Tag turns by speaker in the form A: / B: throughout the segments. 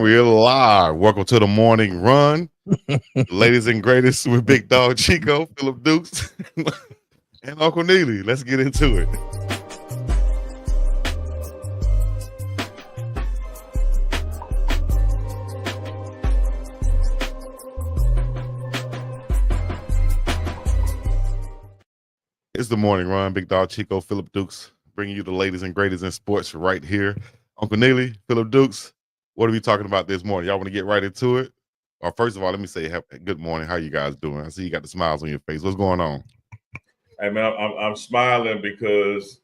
A: We're live. Welcome to the morning run, ladies and greatest, with Biggdogg Chico, Philip Dukes, and Uncle Neely. Let's get into it. It's the morning run. Biggdogg Chico, Philip Dukes, bringing you the latest and greatest in sports right here. Uncle Neely, Philip Dukes, what are we talking about this morning? Y'all want to get right into it? Or first of all, let me say good morning. How you guys doing? I see you got the smiles on your face. What's going on?
B: Hey man, I'm smiling because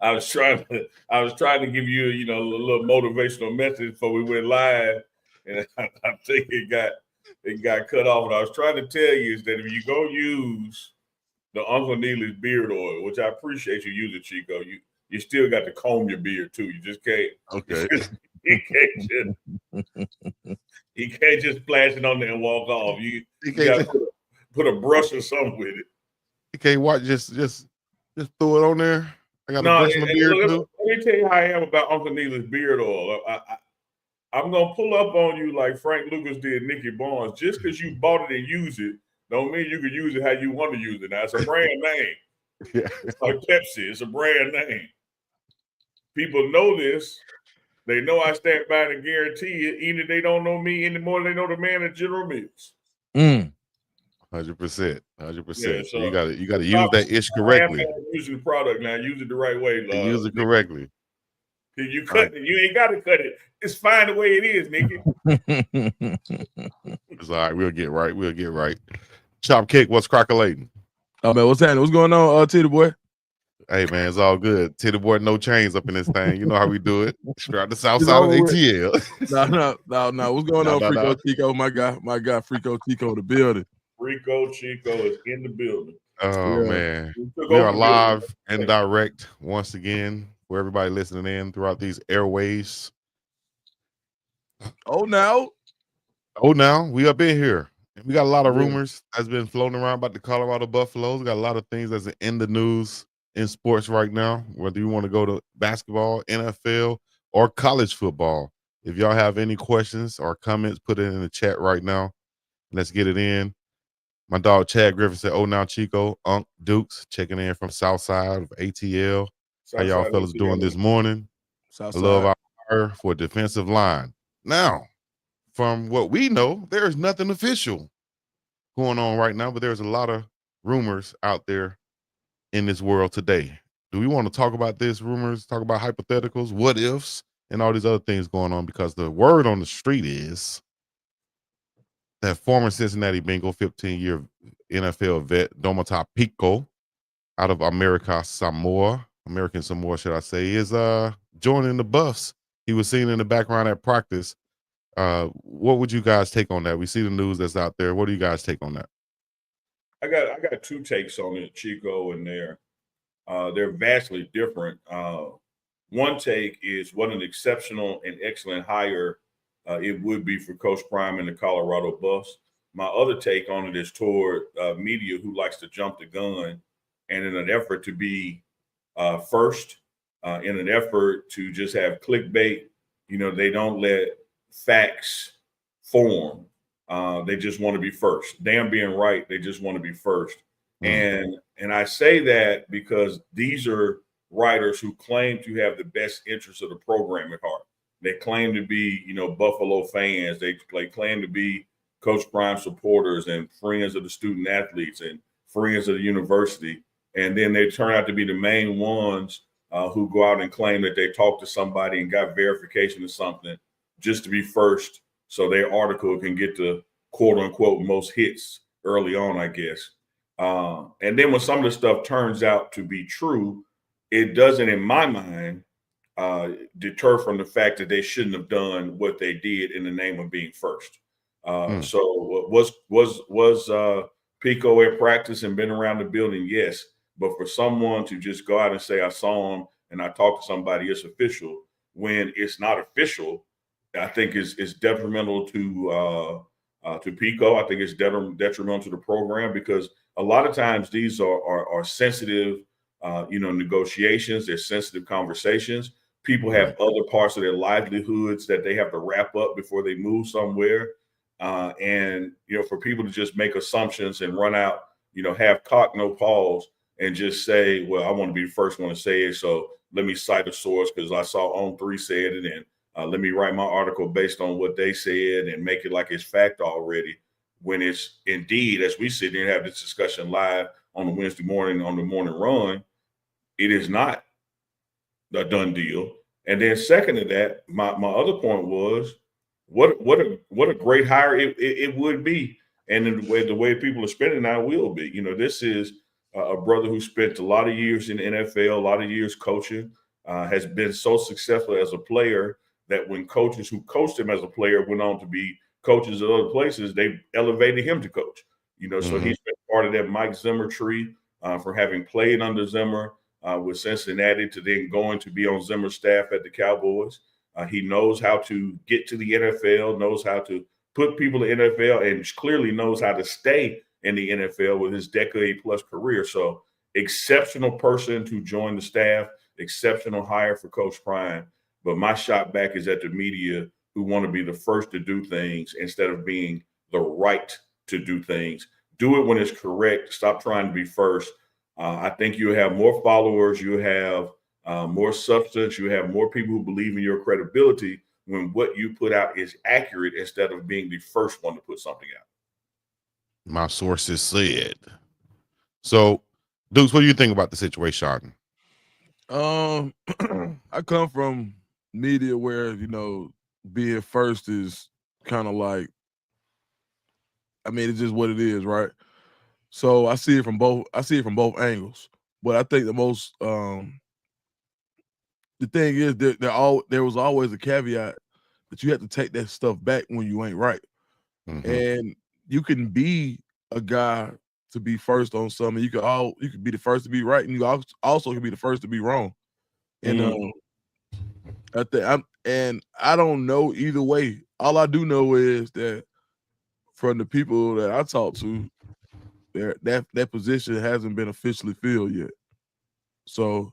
B: I was trying to give you a little motivational message before we went live, and I think it got cut off. And I was trying to tell you is that if you go use the Uncle Neely's beard oil, which I appreciate you using, Chico, you still got to comb your beard too. You just can't.
A: Okay.
B: You can't just splash it on there and walk off. You got to put a brush or something with it.
A: You can't watch just throw it on there. I got to brush my beard too.
B: Let me tell you how I am about Uncle Neely's beard oil. I'm gonna pull up on you like Frank Lucas did Nicky Barnes. Just because you bought it and use it, don't mean you can use it how you want to use it. Now it's a brand name.
A: Yeah.
B: It's like Pepsi. It's a brand name. People know this. They know I stand by and guarantee it. Even if they don't know me anymore, they know the man at General Mills.
A: 100%. 100%.
B: Yeah,
A: so you got to use that ish correctly.
B: Using the product now. Use it the right way.
A: Use it correctly.
B: You cut it. You ain't got to cut it. It's fine the way it is, Nicky.
A: It's all right. We'll get right. Chop Kick, what's crackalating?
C: Oh man, what's happening? What's going on, Titty boy?
A: Hey man, it's all good. Titty boy, no chains up in this thing. You know how we do it. Straight out the south side of ATL.
C: No. What's going on, Frico Chico? My guy, Frico Chico, the building.
B: Frico Chico is in the building.
A: Oh man, we are live and direct once again for everybody listening in throughout these airways.
C: Oh now,
A: we up in here. We got a lot of rumors that's been floating around about the Colorado Buffaloes. We got a lot of things that's in the news in sports right now, whether you want to go to basketball, NFL, or college football. If y'all have any questions or comments, put it in the chat right now. Let's get it in. My dog Chad Griffin said, "Oh, now Chico, Unc Dukes checking in from South Side of ATL. How y'all fellas doing this morning? I love our hire for a defensive line. Now, from what we know, there's nothing official going on right now, but there's a lot of rumors out there in this world today. Do we want to talk about this rumors, talk about hypotheticals, what ifs, and all these other things going on? Because the word on the street is that former Cincinnati Bengal 15-year NFL vet Domata Peko out of American Samoa, should I say, is joining the Buffs. He was seen in the background at practice. What would you guys take on that? We see the news that's out there. What do you guys take on that?
B: I got two takes on it, Chico, and they're vastly different. One take is what an exceptional and excellent hire it would be for Coach Prime and the Colorado Buffs. My other take on it is toward media who likes to jump the gun, and in an effort to be first, in an effort to just have clickbait, they don't let facts form. They just want to be first. Damn being right, they just want to be first. And I say that because these are writers who claim to have the best interests of the program at heart. They claim to be, Buffalo fans. They claim to be Coach Prime supporters and friends of the student athletes and friends of the university. And then they turn out to be the main ones who go out and claim that they talked to somebody and got verification of something just to be first, so their article can get the quote unquote most hits early on, I guess. And then when some of the stuff turns out to be true, it doesn't, in my mind, deter from the fact that they shouldn't have done what they did in the name of being first. So was Peko at practice and been around the building? Yes. But for someone to just go out and say, I saw him and I talked to somebody, it's official, when it's not official, I think is detrimental to Peko. I think it's detrimental to the program, because a lot of times these are sensitive, negotiations. They're sensitive conversations. People have other parts of their livelihoods that they have to wrap up before they move somewhere. And, for people to just make assumptions and run out, have cock, no pause, and just say, well, I want to be the first one to say it. So let me cite a source because I saw On3 said it. And let me write my article based on what they said and make it like it's fact already. When it's indeed, as we sit here and have this discussion live on a Wednesday morning on the morning run, it is not a done deal. And then second to that, my other point was what a great hire it would be. And the way people are spending now will be. This is a brother who spent a lot of years in the NFL, a lot of years coaching, has been so successful as a player that when coaches who coached him as a player went on to be coaches at other places, they elevated him to coach. So he's been part of that Mike Zimmer tree for having played under Zimmer with Cincinnati to then going to be on Zimmer's staff at the Cowboys. He knows how to get to the NFL, knows how to put people in the NFL, and clearly knows how to stay in the NFL with his decade-plus career. So exceptional person to join the staff, exceptional hire for Coach Prime. But my shot back is at the media who want to be the first to do things instead of being the right to do things. Do it when it's correct. Stop trying to be first. I think you have more followers. You have more substance. You have more people who believe in your credibility when what you put out is accurate instead of being the first one to put something out.
A: My sources said. So, Dukes, what do you think about the situation?
C: I come from media where, being first is kind of like, it's just what it is, right? So I see it from both angles. But I think the most the thing is there was always a caveat that you have to take that stuff back when you ain't right. And you can be a guy to be first on something. You could be the first to be right, and you also can be the first to be wrong. And I don't know either way. All I do know is that from the people that I talk to, that position hasn't been officially filled yet. So,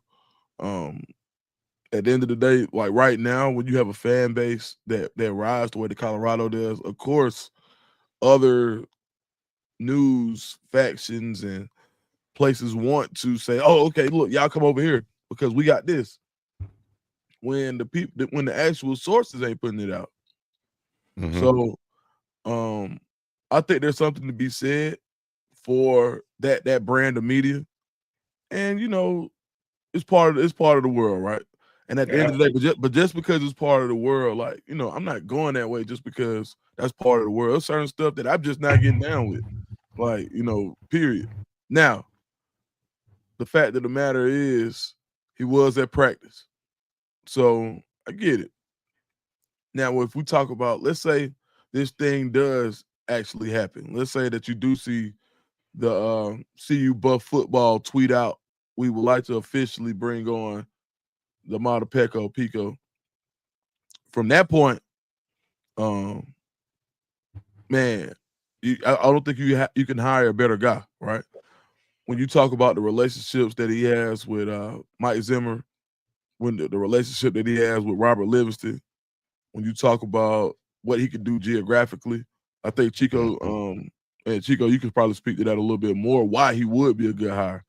C: at the end of the day, like right now, when you have a fan base that rides the way the Colorado does, of course, other news factions and places want to say, "Oh, okay, look, y'all come over here because we got this." When the actual sources ain't putting it out. So, I think there's something to be said for that brand of media, and it's part of the world, right? And at the end of the day, but just because it's part of the world, like I'm not going that way just because that's part of the world. There's certain stuff that I'm just not getting down with, like period. Now, the fact of the matter is, he was at practice, so I get it. Now, if we talk about, let's say this thing does actually happen. Let's say that you do see the CU Buff football tweet out, we would like to officially bring on Domata Peko. From that point, man, I don't think you can hire a better guy, right? When you talk about the relationships that he has with Mike Zimmer, when the relationship that he has with Robert Livingston, when you talk about what he could do geographically, I think Chico, and Chico, you could probably speak to that a little bit more, why he would be a good hire.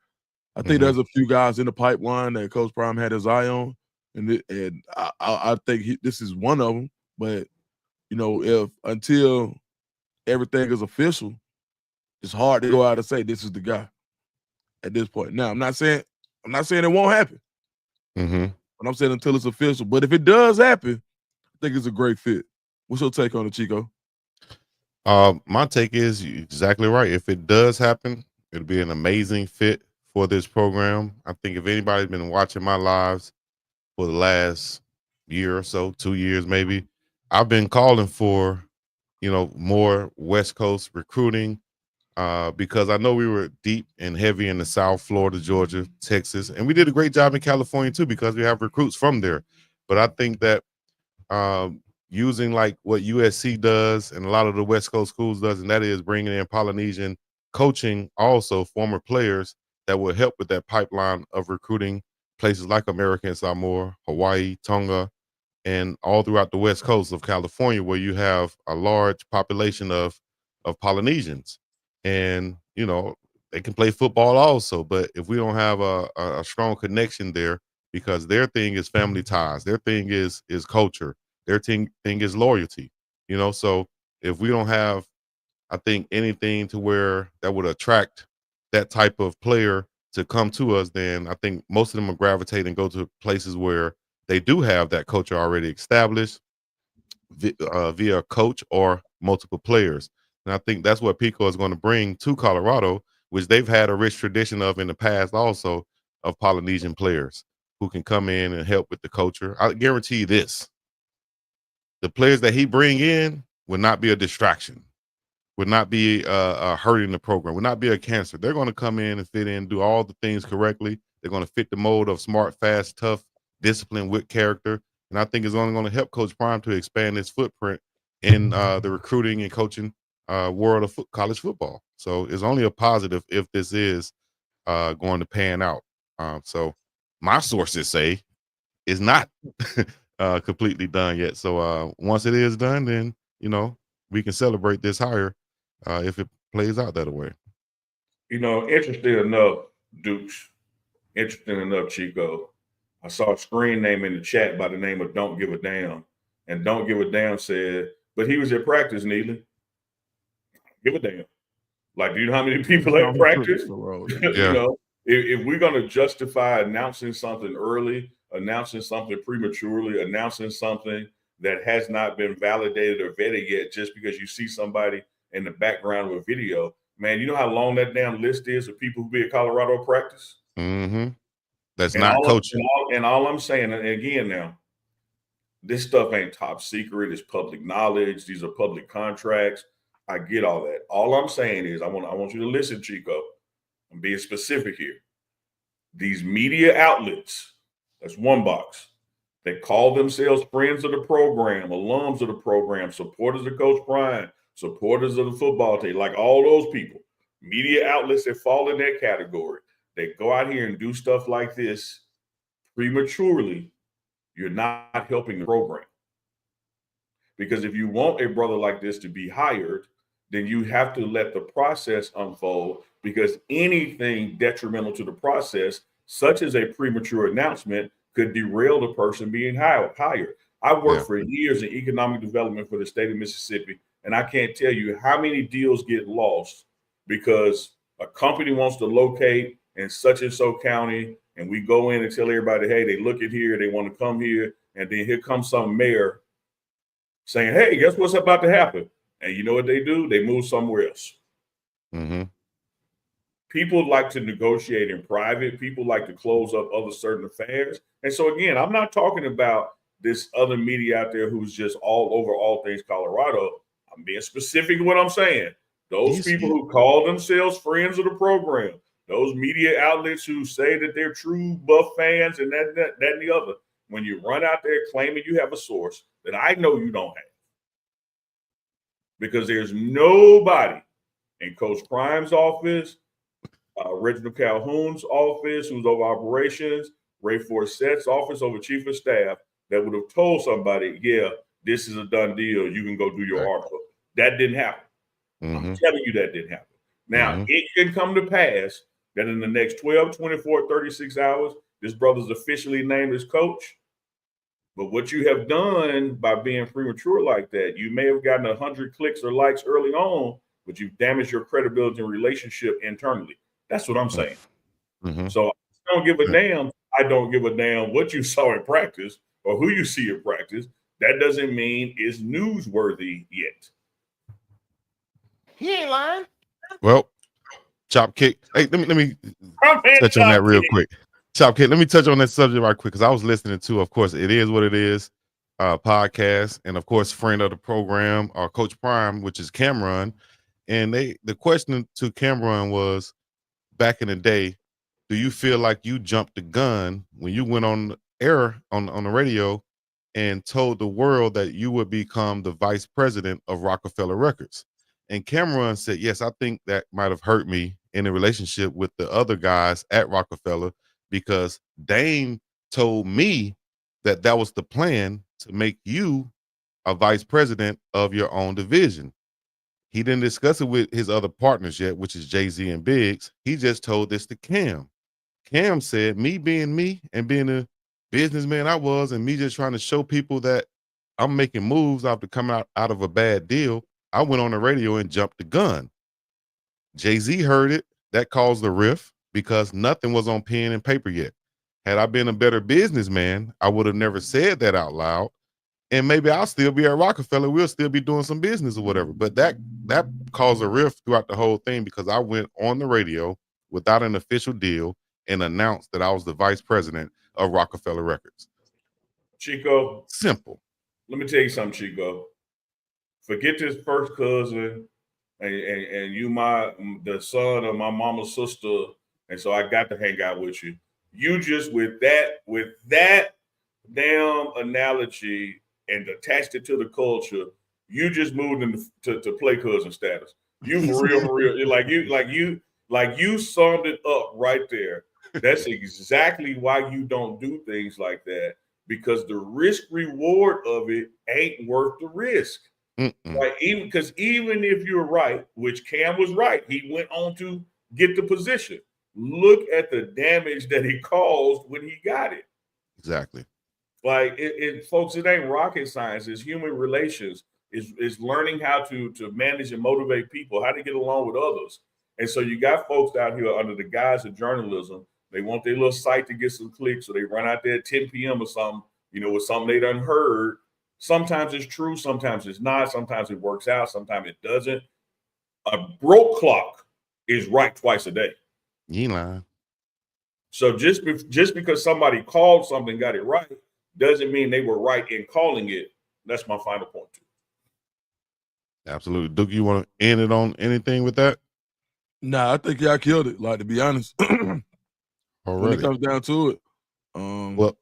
C: I think there's a few guys in the pipeline that Coach Prime had his eye on, and I think this is one of them. But if until everything is official, it's hard to go out and say this is the guy at this point. Now, I'm not saying it won't happen, but I'm saying until it's official. But if it does happen, I think it's a great fit. What's your take on it, Chico?
A: My take is exactly right. If it does happen, it'll be an amazing fit for this program. I think if anybody's been watching my lives for the last year or so, 2 years maybe, I've been calling for, more West Coast recruiting because I know we were deep and heavy in the South, Florida, Georgia, Texas, and we did a great job in California too because we have recruits from there. But I think that using like what USC does and a lot of the West Coast schools does, and that is bringing in Polynesian coaching, also former players that will help with that pipeline of recruiting places like American Samoa, Hawaii, Tonga, and all throughout the west coast of California, where you have a large population of Polynesians, and they can play football also. But if we don't have a strong connection there, because their thing is family ties, their thing is culture, their thing is loyalty. So if we don't have, I think, anything to where that would attract that type of player to come to us, then I think most of them will gravitate and go to places where they do have that culture already established via a coach or multiple players. And I think that's what Pico is going to bring to Colorado, which they've had a rich tradition of in the past also, of Polynesian players who can come in and help with the culture. I guarantee you this: the players that he bring in will not be a distraction, would not be hurting the program, would not be a cancer. They're going to come in and fit in, do all the things correctly. They're going to fit the mold of smart, fast, tough, discipline with character. And I think it's only going to help Coach Prime to expand his footprint in the recruiting and coaching world of college football. So it's only a positive if this is going to pan out. So my sources say it's not completely done yet. So once it is done, then, we can celebrate this hire if it plays out that way.
B: Interesting enough, Dukes. Interesting enough, Chico. I saw a screen name in the chat by the name of Don't Give a Damn. And Don't Give a Damn said, but he was at practice, Neely. Give a damn. Like, do you know how many people at practice?
A: Yeah.
B: If we're going to justify announcing something early, announcing something prematurely, announcing something that has not been validated or vetted yet, just because you see somebody in the background of a video, man, you know how long that damn list is of people who be at Colorado practice?
A: Mm-hmm. That's
B: And
A: not coaching.
B: all I'm saying, and again now, this stuff ain't top secret. It's public knowledge. These are public contracts. I get all that. All I'm saying is I want you to listen, Chico. I'm being specific here. These media outlets, that's one box, they call themselves friends of the program, alums of the program, supporters of Coach Prime, supporters of the football team, like all those people, media outlets that fall in that category. They go out here and do stuff like this prematurely. You're not helping the program. Because if you want a brother like this to be hired, then you have to let the process unfold, because anything detrimental to the process, such as a premature announcement, could derail the person being hired. I worked for years in economic development for the state of Mississippi, and I can't tell you how many deals get lost because a company wants to locate in such and so county, and we go in and tell everybody, hey, they look at here, they want to come here, and then here comes some mayor saying, hey, guess what's about to happen? And you know what they do? They move somewhere else.
A: Mm-hmm.
B: People like to negotiate in private. People like to close up other certain affairs. And so, again, I'm not talking about this other media out there who's just all over all things Colorado. I'm being specific in what I'm saying. Those people who call themselves friends of the program, those media outlets who say that they're true Buff fans and that and the other, when you run out there claiming you have a source that I know you don't have, because there's nobody in Coach Prime's office, Reginald Calhoun's office, who's over operations, Ray Forset's office over chief of staff, that would have told somebody, yeah, this is a done deal. You can go do your article. That didn't happen.
A: Mm-hmm.
B: I'm telling you that didn't happen. Now, it can come to pass that in the next 12, 24, 36 hours, this brother's officially named as coach. But what you have done by being premature like that, you may have gotten 100 clicks or likes early on, but you've damaged your credibility and relationship internally. That's what I'm saying.
A: Mm-hmm.
B: So I don't give a damn. I don't give a damn what you saw in practice or who you see in practice. That doesn't mean it's newsworthy yet.
D: He ain't lying.
A: Well, Chop Kick. Hey, let me touch on that real quick. Chop Kick, let me touch on that subject right quick, because I was listening to, of course, It Is What It Is podcast, and of course, friend of the program, Coach Prime, which is Cameron. And the question to Cameron was, back in the day, do you feel like you jumped the gun when you went on air on the radio and told the world that you would become the vice president of Rockefeller Records? And Cameron said, yes, I think that might have hurt me in a relationship with the other guys at Rockefeller, because Dame told me that was the plan to make you a vice president of your own division. He didn't discuss it with his other partners yet, which is Jay-Z and Biggs. He just told this to Cam. Cam said, me being me and being a businessman I was, and me just trying to show people that I'm making moves after coming out of a bad deal, I went on the radio and jumped the gun. Jay-Z heard it. That caused a rift because nothing was on pen and paper yet. Had I been a better businessman, I would have never said that out loud. And maybe I'll still be at Rockefeller. We'll still be doing some business or whatever. But that caused a rift throughout the whole thing because I went on the radio without an official deal and announced that I was the vice president of Rockefeller Records.
B: Chico.
A: Simple.
B: Let me tell you something, Chico. Forget this first cousin and you the son of my mama's sister. And so I got to hang out with you. You just with that damn analogy and attached it to the culture, you just moved into play cousin status. You for real, like you summed it up right there. That's exactly why you don't do things like that, because the risk reward of it ain't worth the risk. Right? Even if you're right, which Cam was right, he went on to get the position. Look at the damage that he caused when he got it.
A: Exactly.
B: Like folks, it ain't rocket science. It's human relations. It's learning how to manage and motivate people, how to get along with others. And so you got folks out here under the guise of journalism. They want their little site to get some clicks, so they run out there at 10 p.m. or something, with something they done heard. Sometimes it's true, sometimes it's not. Sometimes it works out, sometimes it doesn't. A broke clock is right twice a day.
A: You lying.
B: So just because somebody called something, got it right, doesn't mean they were right in calling it. That's my final point too.
A: Absolutely. Duke, you want to end it on anything with that?
C: Nah, I think y'all killed it. Like, to be honest, when it comes down to it, well,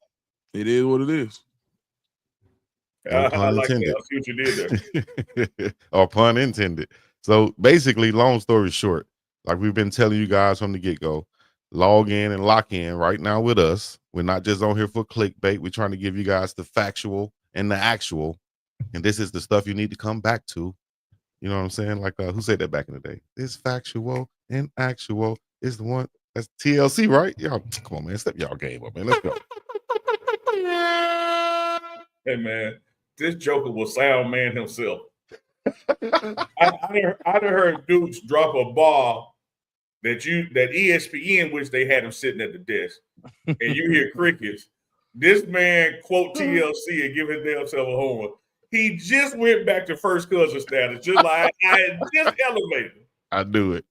C: it is what it is.
A: No pun
B: I like
A: intended.
B: that. I see what you did there.
A: Or pun intended. So basically, long story short, like we've been telling you guys from the get-go, log in and lock in right now with us. We're not just on here for clickbait. We're trying to give you guys the factual and the actual. And this is the stuff you need to come back to. You know what I'm saying? Like, who said that back in the day? This factual and actual is the one. That's TLC, right? Y'all, come on, man. Step y'all game up, man. Let's go.
B: Hey, man, this Joker will sound man himself. I heard Dukes drop a ball that ESPN wish they had him sitting at the desk, and you hear crickets. This man quote TLC and give his damn self a horn. He just went back to first cousin status, just like I just elevated him.
A: I do it.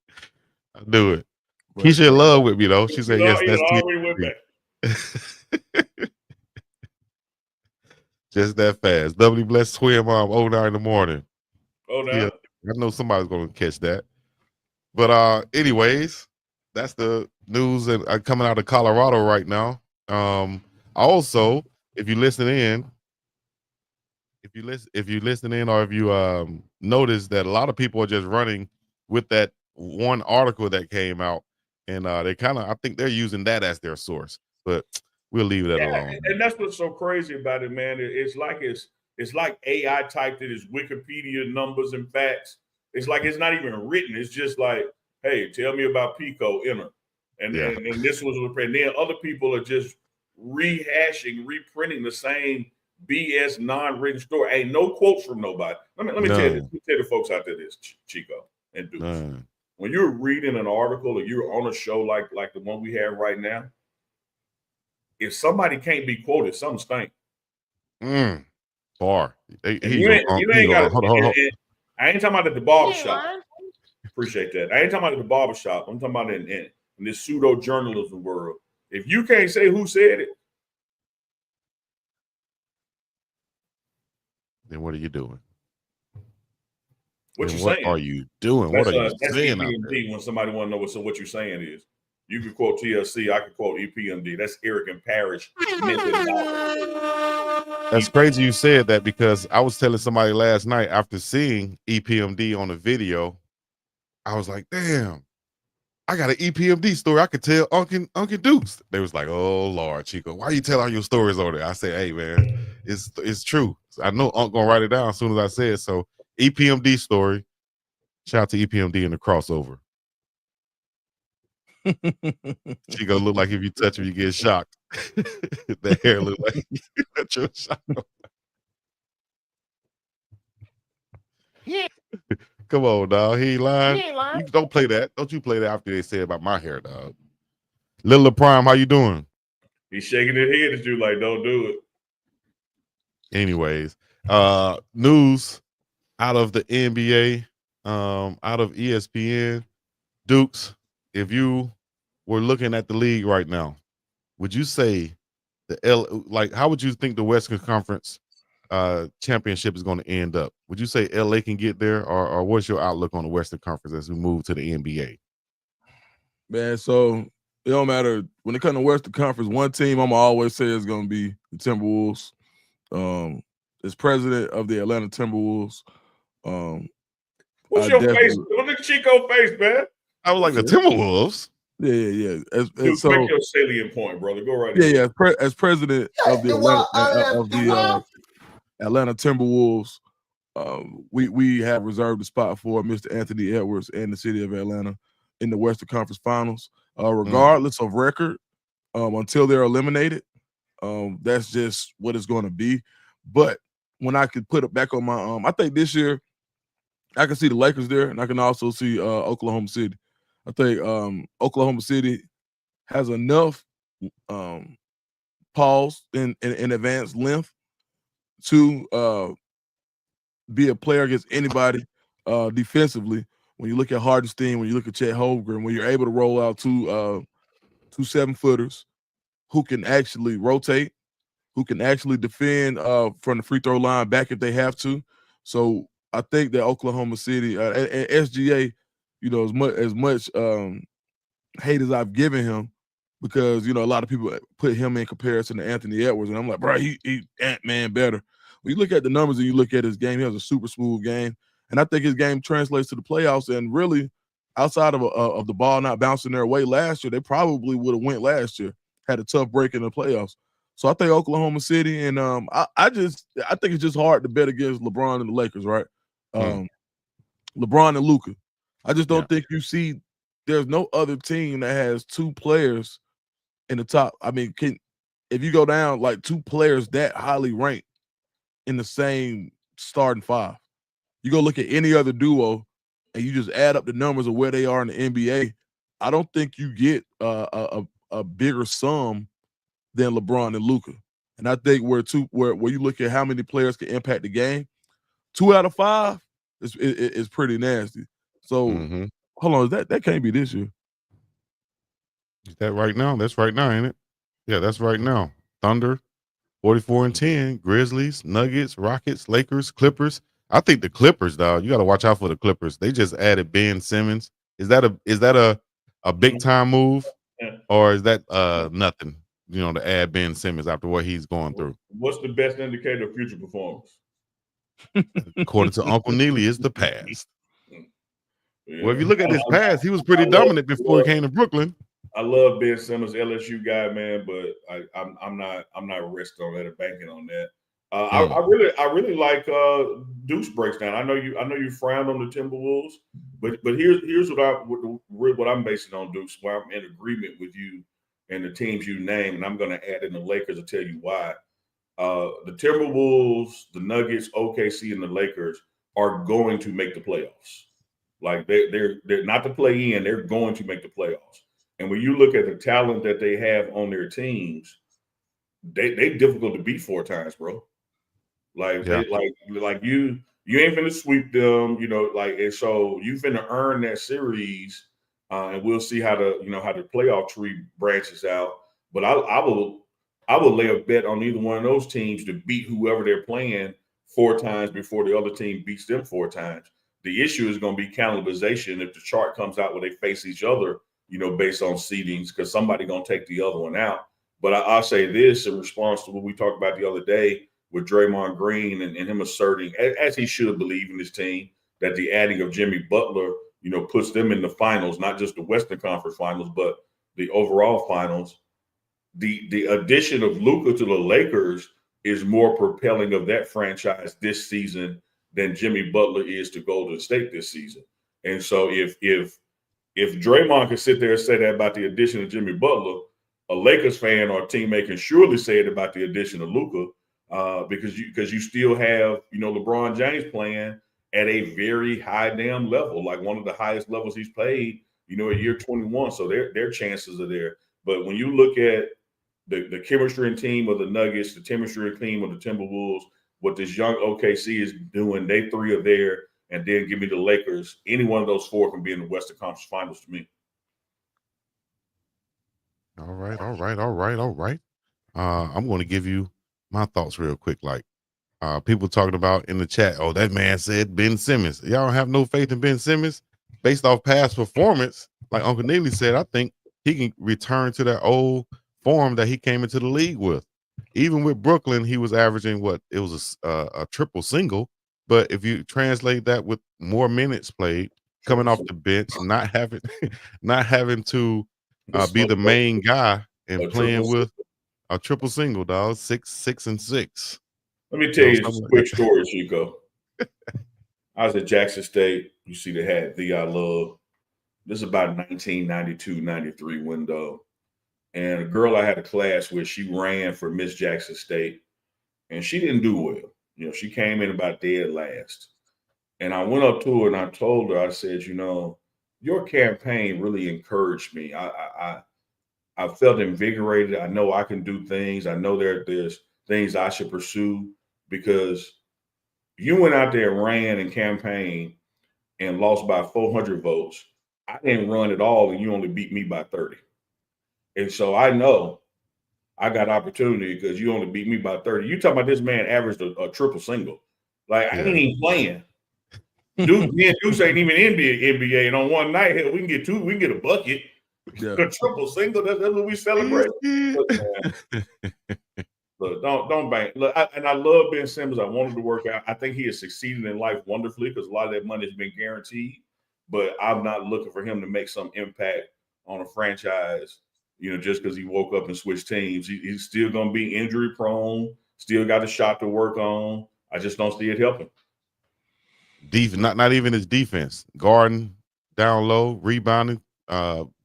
A: Keisha in love with me though. She said yes. That's
B: already went back.
A: Just that fast. Doubly blessed twin mom. 09 in the morning.
B: Oh no.
A: Yeah, I know somebody's gonna catch that. But anyways, that's the news that coming out of Colorado right now. Also, if you listen in, or if you notice that a lot of people are just running with that one article that came out, and they I think they're using that as their source, but we'll leave that alone.
B: And that's what's so crazy about it, man. It's like AI typed it as Wikipedia numbers and facts. It's like it's not even written. It's just like, hey, tell me about Peko, enter. And this was, and then other people are just rehashing, reprinting the same BS non-written story. Ain't no quotes from nobody. Let me tell you this. Let me tell the folks out there this, Chico and Dukes. When you're reading an article or you're on a show like the one we have right now, if somebody can't be quoted, something stink.
A: Bar.
B: You ain't got to. I ain't talking about at the barbershop. Appreciate that. I ain't talking about at the barbershop. I'm talking about in this pseudo journalism world. If you can't say who said it,
A: then what are you doing?
B: What
A: are you doing? What are you saying out there?
B: When somebody want to know what you're saying is, you can quote TLC, I can quote EPMD. That's Eric and Parrish.
A: That's crazy you said that, because I was telling somebody last night after seeing EPMD on the video, I was like, damn, I got an EPMD story I could tell Uncle Dukes. They was like, oh Lord, Chico, why you tell all your stories over there? I said, hey man, it's true. I know Unc gonna write it down as soon as I say it. So EPMD story. Shout out to EPMD in the crossover. Chico look like if you touch him, you get shocked. The hair look like you're shocked.
D: Yeah.
A: Come on, dog. He ain't lying.
D: He ain't lying.
A: You don't play that. Don't you play that after they say about my hair, dog. Lil Prime, how you doing?
B: He's shaking his head at you like, don't do it.
A: Anyways, news out of the NBA, out of ESPN. Dukes, if you were looking at the league right now, would you say how would you think the Western Conference championship is going to end up? Would you say LA can get there, or what's your outlook on the Western Conference as we move to the NBA?
C: Man, so it don't matter when it comes to Western Conference. One team I'm always say is going to be the Timberwolves. As president of the Atlanta Timberwolves,
B: what's your face? What's the Chico face, man?
A: I was like the Timberwolves.
C: Yeah.
B: Dude,
C: so,
B: make your salient point, brother. Go right
C: ahead.
B: Yeah,
C: as president of the Atlanta Timberwolves, we have reserved a spot for Mr. Anthony Edwards and the city of Atlanta in the Western Conference Finals. Regardless of record, until they're eliminated, that's just what it's going to be. But when I could put it back on my I think this year I can see the Lakers there, and I can also see Oklahoma City. I think Oklahoma City has enough pause in advanced length to be a player against anybody defensively. When you look at Hardenstein, when you look at Chet Holmgren, when you're able to roll out two 7-footers who can actually rotate, who can actually defend from the free throw line back if they have to. So I think that Oklahoma City and SGA, as much hate as I've given him, because a lot of people put him in comparison to Anthony Edwards, and I'm like, bro, he Ant-Man better. When you look at the numbers and you look at his game, he has a super smooth game, and I think his game translates to the playoffs. And really, outside of the ball not bouncing their way last year, they probably would have went last year, had a tough break in the playoffs. So I think Oklahoma City, and I think it's just hard to bet against LeBron and the Lakers, right? LeBron and Luka. I just don't think you see. There's no other team that has two players in the top. I mean, if you go down like two players that highly ranked in the same starting five, you go look at any other duo and you just add up the numbers of where they are in the NBA. I don't think you get a bigger sum than LeBron and Luka. And I think where you look at how many players can impact the game, 2 out of 5 is pretty nasty. So hold on, that can't be this year.
A: Is that right now? That's right now, ain't it? Yeah, that's right now. Thunder, 44-10. Grizzlies, Nuggets, Rockets, Lakers, Clippers. I think the Clippers, dog. You got to watch out for the Clippers. They just added Ben Simmons. Is that a big time move, or is that nothing? To add Ben Simmons after what he's going through.
B: What's the best indicator of future performance?
A: According to Uncle Neely, it's the past. Yeah. Well, if you look at his past, he was pretty dominant before he came to Brooklyn.
B: I love Ben Simmons, LSU guy, man, but I'm not resting on that or banking on that. I really like Deuce breaks down. I know you frown on the Timberwolves, but here's what I'm basing on, Deuce, where I'm in agreement with you and the teams you name, and I'm going to add in the Lakers to tell you why. The Timberwolves, the Nuggets, OKC, and the Lakers are going to make the playoffs. Like they're not to play in, they're going to make the playoffs. And when you look at the talent that they have on their teams, they difficult to beat 4 times, bro. Like you ain't finna sweep them, and so you finna earn that series, and we'll see how the playoff tree branches out. But I will lay a bet on either one of those teams to beat whoever they're playing 4 times before the other team beats them 4 times. The issue is going to be cannibalization if the chart comes out where they face each other, based on seedings, because somebody going to take the other one out. But I'll say this in response to what we talked about the other day with Draymond Green and him asserting, as he should believe in his team, that the adding of Jimmy Butler puts them in the finals, not just the Western Conference Finals, but the overall finals. The addition of Luka to the Lakers is more propelling of that franchise this season than Jimmy Butler is to Golden State this season. And so if Draymond can sit there and say that about the addition of Jimmy Butler, a Lakers fan or a teammate can surely say it about the addition of Luka, because you still have LeBron James playing at a very high damn level, like one of the highest levels he's played, at year 21. So their chances are there. But when you look at the chemistry and team of the Nuggets, the chemistry and team of the Timberwolves, what this young OKC is doing, they three are there. And then give me the Lakers. Any one of those four can be in the Western Conference Finals to me.
A: All right. I'm going to give you my thoughts real quick. Like people talking about in the chat, oh, that man said Ben Simmons. Y'all don't have no faith in Ben Simmons based off past performance. Like Uncle Neely said, I think he can return to that old form that he came into the league with. Even with Brooklyn, he was averaging it was a triple single. But if you translate that with more minutes played, coming off the bench, not having to be the main guy and playing with a triple single, dog, 6, and 6.
B: Let me tell you a quick story, Chico. I was at Jackson State. You see the hat, the I love. This is about 1992, 93 window. And a girl I had a class with, she ran for Miss Jackson State, and she didn't do well. She came in about dead last. And I went up to her and I told her, I said, your campaign really encouraged me. I felt invigorated. I know I can do things. I know there's things I should pursue, because you went out there and ran and campaigned and lost by 400 votes. I didn't run at all, and you only beat me by 30. And so I know I got opportunity because you only beat me by 30. You talking about this man averaged a triple single. Like, I ain't even playing. Dude, me and Deuce ain't even in the NBA. And on one night, hell, we can get a bucket. Yeah. A triple single. That's what we celebrate. Look, don't bang. Look, and I love Ben Simmons. I wanted to work out. I think he has succeeded in life wonderfully because a lot of that money has been guaranteed. But I'm not looking for him to make some impact on a franchise, just because he woke up and switched teams. He's still going to be injury prone, still got a shot to work on. I just don't see it helping.
A: Not even his defense. Guarding down low, rebounding,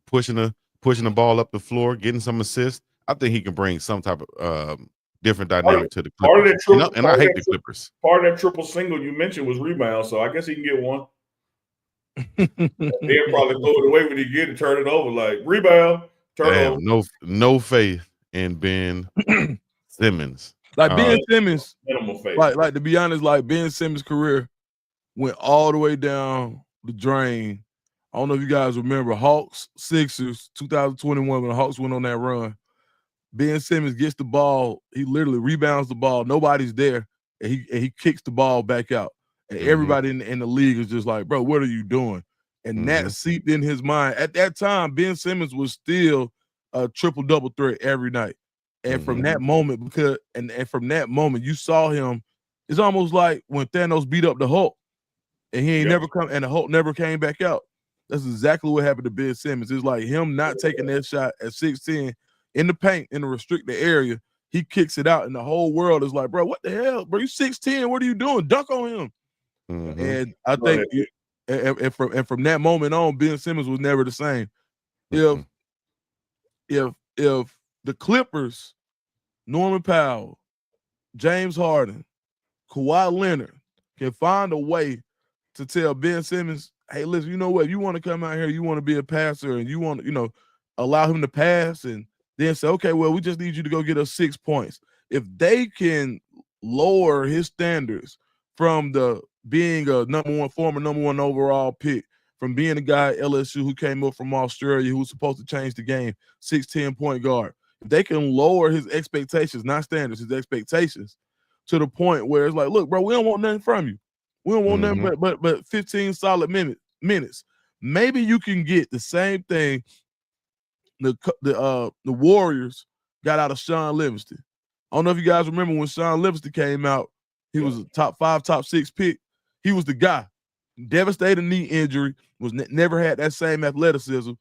A: pushing the ball up the floor, getting some assists. I think he can bring some type of different dynamic to the Clippers. And I hate the Clippers.
B: Part of that triple single you mentioned was rebound, so I guess he can get one. They'll probably throw it away when he get it, turn it over, like rebound, turn over.
A: No faith in Ben Simmons.
C: Like Ben Simmons, like to be honest, like Ben Simmons' career went all the way down the drain. I don't know if you guys remember Hawks, Sixers, 2021 when the Hawks went on that run. Ben Simmons gets the ball, he literally rebounds the ball. Nobody's there, and he kicks the ball back out. And everybody in the league is just like, bro, what are you doing? And that seeped in his mind. At that time, Ben Simmons was still a triple-double threat every night. And from that moment, and from that moment, you saw him. It's almost like when Thanos beat up the Hulk, and he ain't never come, and the Hulk never came back out. That's exactly what happened to Ben Simmons. It's like him not taking that shot at 6'10" in the paint in the restricted area. He kicks it out, and the whole world is like, bro, what the hell, bro? You 6'10", what are you doing? Dunk on him. And I think, and from that moment on, Ben Simmons was never the same. If the Clippers, Norman Powell, James Harden, Kawhi Leonard can find a way to tell Ben Simmons, hey, listen, you know what? You want to come out here, you want to be a passer, and you want to, allow him to pass, and then say, okay, well, we just need you to go get us 6 points. If they can lower his standards from being a former number one overall pick, from being a guy at LSU who came up from Australia who was supposed to change the game, 6'10" point guard. If they can lower his expectations, not standards, his expectations, to the point where it's like, look, bro, we don't want nothing from you. We don't want nothing but 15 solid minutes. Maybe you can get the same thing the Warriors got out of Sean Livingston. I don't know if you guys remember when Sean Livingston came out, he was a top 5, top 6 pick. He was the guy. devastating knee injury, was never had that same athleticism,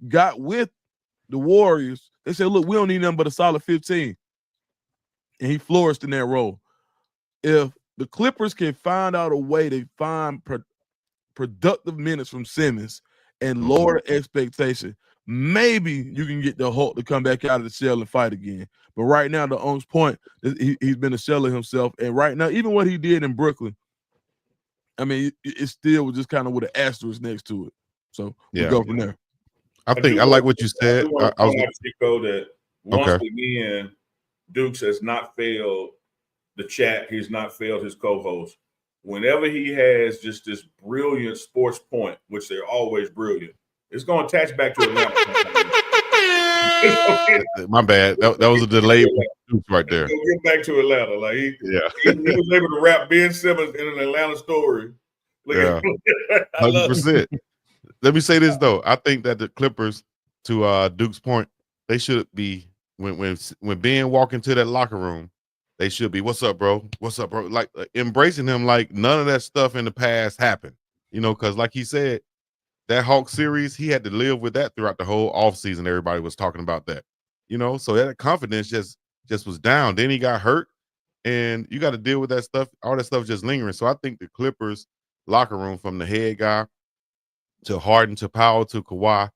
C: got with the Warriors. They said, look, we don't need nothing but a solid 15. And he flourished in that role. If the Clippers can find out a way to find productive minutes from Simmons and lower the expectation, maybe you can get the Hulk to come back out of the shell and fight again. But right now, to Ong's point, he's been a shell of himself. And right now, even what he did in Brooklyn, I mean, it still was just kind of with an asterisk next to it. So we go from there.
A: I like what you said.
B: I want to point out, Chico, that once
A: Okay.
B: again, Dukes has not failed the chat. He's not failed his co-host. Whenever he has just this brilliant sports point, which they're always brilliant, it's going to attach back to Atlanta.
A: My bad. That was a delay right there.
B: Get back to Atlanta. Like he was able to wrap Ben Simmons in an Atlanta story.
A: Yeah, 100%. Let me say this though. I think that the Clippers, to Duke's point, they should be when Ben walk into that locker room, they should be, what's up, bro? What's up, bro? Like embracing him like none of that stuff in the past happened. You know, because like he said, that Hawk series, he had to live with that throughout the whole offseason. Everybody was talking about that. You know, so that confidence just was down. Then he got hurt, and you got to deal with that stuff. All that stuff just lingering. So I think the Clippers locker room, from the head guy to Harden to Powell to Kawhi,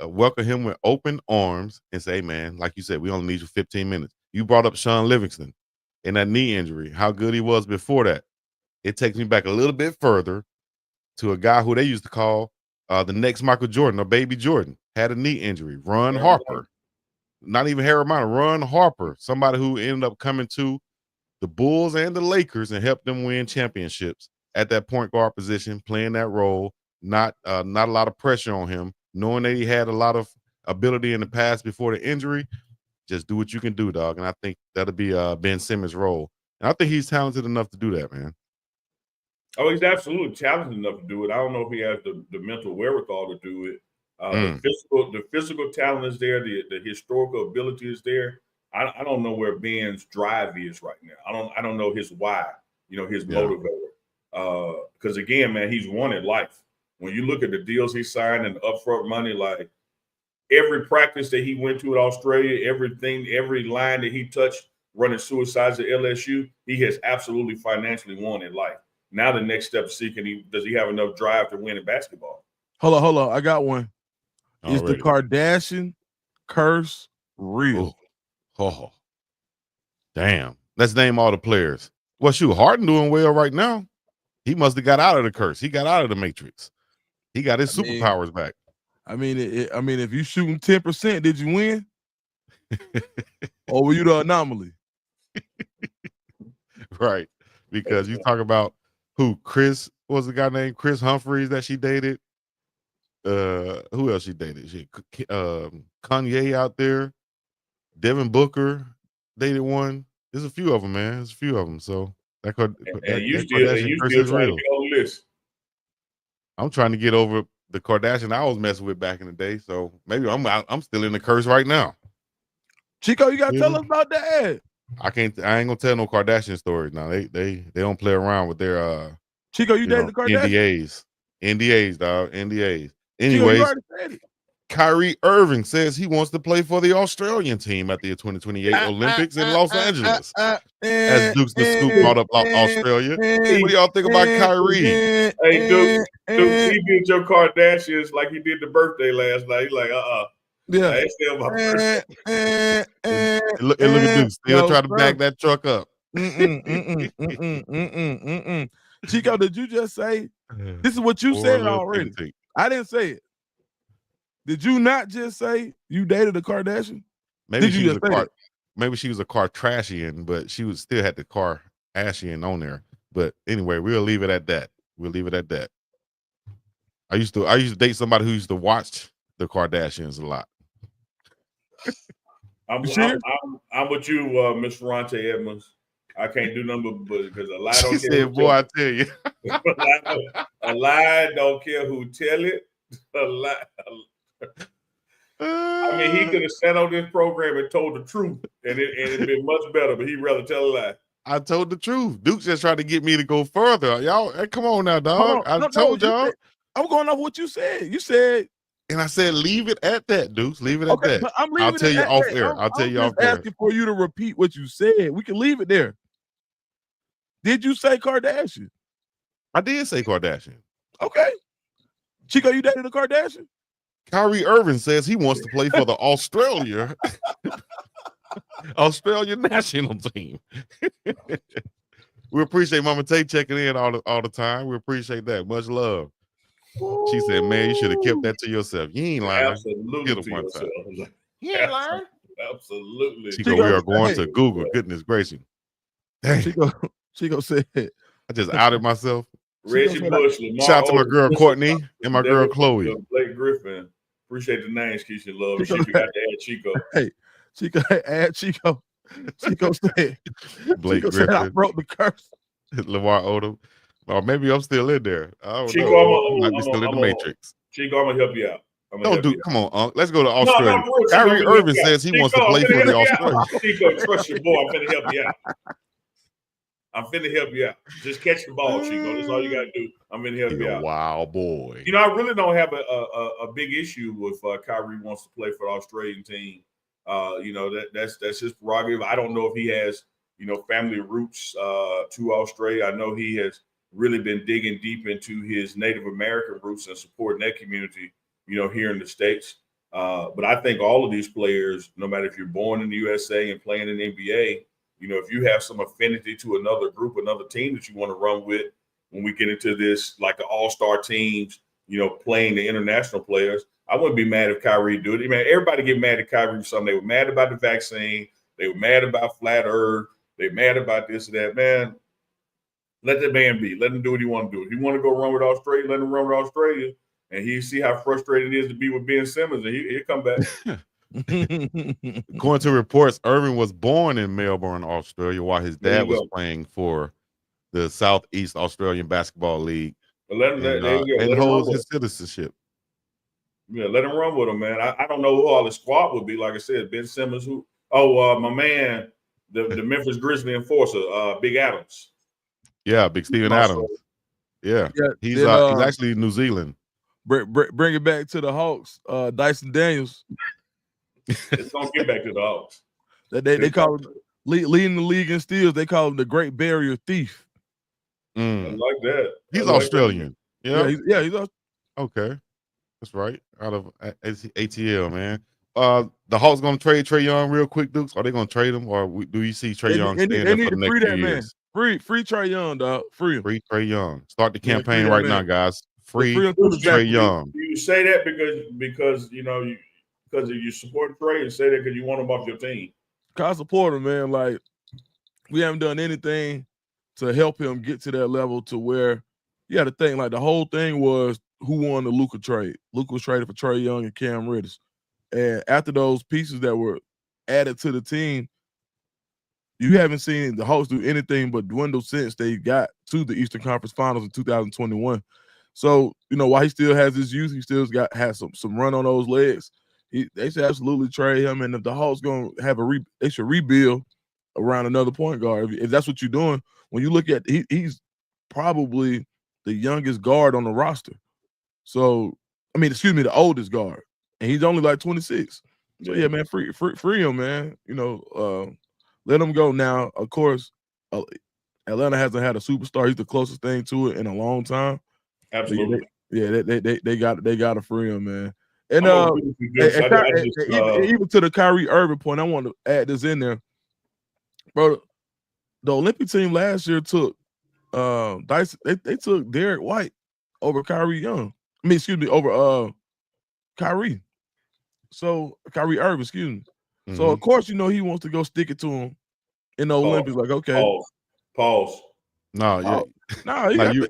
A: welcome him with open arms and say, man, like you said, we only need you 15 minutes. You brought up Sean Livingston and that knee injury, how good he was before that. It takes me back a little bit further to a guy who they used to call the next Michael Jordan or Baby Jordan, had a knee injury. Ron Harper, not even Harry Minor, Ron Harper, somebody who ended up coming to the Bulls and the Lakers and helped them win championships at that point guard position, playing that role, not a lot of pressure on him, knowing that he had a lot of ability in the past before the injury. Just do what you can do, dog. And I think that'll be Ben Simmons' role. And I think he's talented enough to do that, man.
B: Oh, he's absolutely talented enough to do it. I don't know if he has the mental wherewithal to do it. The physical talent is there. The historical ability is there. I don't know where Ben's drive is right now. I don't know his why. You know, his motivator. Because again, man, he's won in life. When you look at the deals he signed and the upfront money, like every practice that he went to at Australia, every line that he touched running suicides at LSU, he has absolutely financially won in life. Now the next step is does he have enough drive to win in basketball?
C: Hold on. I got one.
A: Already.
C: Is the Kardashian curse real?
A: Oh, damn. Let's name all the players. Well, shoot, Harden doing well right now. He must have got out of the curse. He got out of the matrix. He got his superpowers back.
C: I mean, if you shooting 10%, did you win? Or were you the anomaly?
A: Right. Because you talk about Chris, what was the guy named Chris Humphries that she dated? Who else she dated? Kanye out there. Devin Booker dated one. There's a few of them, man. There's a few of them. So that Kardashian curse is real. I'm trying to get over the Kardashian I was messing with back in the day. So maybe I'm still in the curse right now.
C: Chico, you gotta tell us about that.
A: I ain't gonna tell no Kardashian stories now. They don't play around with their
C: Chico, you dated the Kardashian?
A: NDAs, dog. NDAs.
C: Anyways,
A: Chico, Kyrie Irving says he wants to play for the Australian team at the 2028 Olympics in Los Angeles. As Duke's the scoop brought up Australia. What do y'all think about Kyrie?
B: Hey, Duke, he did your Kardashians like he did the birthday last night. He's like,
C: yeah.
B: It's still my birthday.
A: Look at Duke still trying to back that truck up.
C: Chico, did you just say this is what you said already? I didn't say it. Did you not just say you dated a Kardashian?
A: Maybe she was a Kardashian, but she still had the Kardashian on there. But anyway, we'll leave it at that. I used to date somebody who used to watch the Kardashians a lot.
B: I'm with you, Miss Ferrante Edmonds. I can't do nothing but because a lie don't care.
A: Said, boy, I tell you,
B: a lie don't care who tell it. A lie. I mean, he could have sat on this program and told the truth, and it'd been much better. But he'd rather tell a lie.
A: I told the truth. Duke just tried to get me to go further. Y'all, hey, come on now, dog. I told y'all.
C: I'm going off what you said. You said,
A: and I said, leave it at that, Dukes. Leave it at
C: okay,
A: that.
C: but I'm
A: I'll
C: leaving
A: tell
C: it
A: you
C: at
A: off
C: that.
A: air. I'll tell you off
C: just
A: air.
C: asking for you to repeat what you said. We can leave it there. Did you say Kardashian?
A: I did say Kardashian.
C: Okay. Chico, you dated a Kardashian?
A: Kyrie Irving says he wants to play for the Australia national team. We appreciate Mama Tay checking in all the time. We appreciate that. Much love. She said, man, you should have kept that to yourself. You ain't lying.
B: Absolutely to yourself.
D: You ain't lying.
B: Absolutely.
A: Chico, we are going to Google. Goodness gracious. Dang.
C: Chico said,
A: I just outed myself.
B: Reggie Bush, Lamar
A: shout out to my
B: Odom,
A: girl Courtney and my girl Chloe.
B: Blake Griffin. Appreciate the names, Keisha Love. She got to add Chico.
C: Hey, Chico, add Chico. Chico said,
A: Blake
C: Chico
A: Griffin.
C: said, I broke the curse.
A: Lamar Odom. Or maybe I'm still in there. I don't
B: Chico,
A: know. I might be still in the Matrix.
B: Chico, I'm going to help you out.
A: Don't do. Come on, Unc. Let's go to Australia.
B: No,
A: Kyrie Irving says he wants to play for the Australia.
B: Chico, trust your boy. I'm going to help you out. I'm finna help you out. Just catch the ball, Chico. That's all you got to do. I'm finna help you out.
A: Wild boy.
B: You know, I really don't have a big issue with Kyrie wants to play for the Australian team. You know, that's his prerogative. I don't know if he has, you know, family roots to Australia. I know he has really been digging deep into his Native American roots and supporting that community, you know, here in the States. But I think all of these players, no matter if you're born in the USA and playing in the NBA, you know, if you have some affinity to another group, another team that you want to run with, when we get into this, like the all-star teams, you know, playing the international players, I wouldn't be mad if Kyrie do it. I mean, everybody get mad at Kyrie for something. They were mad about the vaccine. They were mad about flat earth. They mad about this and that. Man, let that man be. Let him do what he want to do. If he want to go run with Australia, let him run with Australia. And he see how frustrated it is to be with Ben Simmons, and he'll come back.
A: According to reports, Irving was born in Melbourne, Australia, while his dad was playing for the Southeast Australian Basketball League. And holds his citizenship.
B: Yeah, let him run with him, man. I don't know who all the squad would be. Like I said, Ben Simmons, my man, the Memphis Grizzly enforcer, Big Adams.
A: Yeah, Big Steven Adams. Yeah. He's actually New Zealand.
C: Bring it back to the Hawks. Dyson Daniels.
B: It's gonna get back to the Hawks.
C: They call him leading the league in steals. They call him the Great Barrier Thief.
B: I like that.
A: He's Australian.
B: That.
C: Yeah, he's
A: okay. That's right. Out of ATL, man. The Hawks gonna trade Trae Young real quick, Dukes? Are they gonna trade him, or do you see Trae Young staying there for the next few years?
C: Free Trae Young, dog. Free him.
A: Free Trae Young. Start the campaign right now, guys. Free Trae Young.
B: You say that because you know because you support Trae, and say that because you want him off your team.
C: I support him, man. Like, we haven't done anything to help him get to that level to where you had to think, like, the whole thing was who won the Luka trade. Luka was traded for Trae Young and Cam Reddish. And after those pieces that were added to the team, you haven't seen the Hawks do anything but dwindle since they got to the Eastern Conference Finals in 2021. So, you know, while he still has his youth, he still has some run on those legs. They should absolutely trade him, and if the Hawks gonna have they should rebuild around another point guard. If that's what you're doing, when you look at he's probably the youngest guard on the roster. So, I mean, excuse me, the oldest guard, and he's only like 26. So yeah, man, free him, man. You know, let him go now. Of course, Atlanta hasn't had a superstar. He's the closest thing to it in a long time.
B: Absolutely.
C: They got to free him, man. And even to the Kyrie Irving point, I want to add this in there, bro. The Olympic team last year took Dyson. They took Derek White over Kyrie Young. I mean, excuse me, over Kyrie. So Kyrie Irving, excuse me. Mm-hmm. So of course, you know, he wants to go stick it to him in the Olympics. Like, okay,
B: pause.
A: No,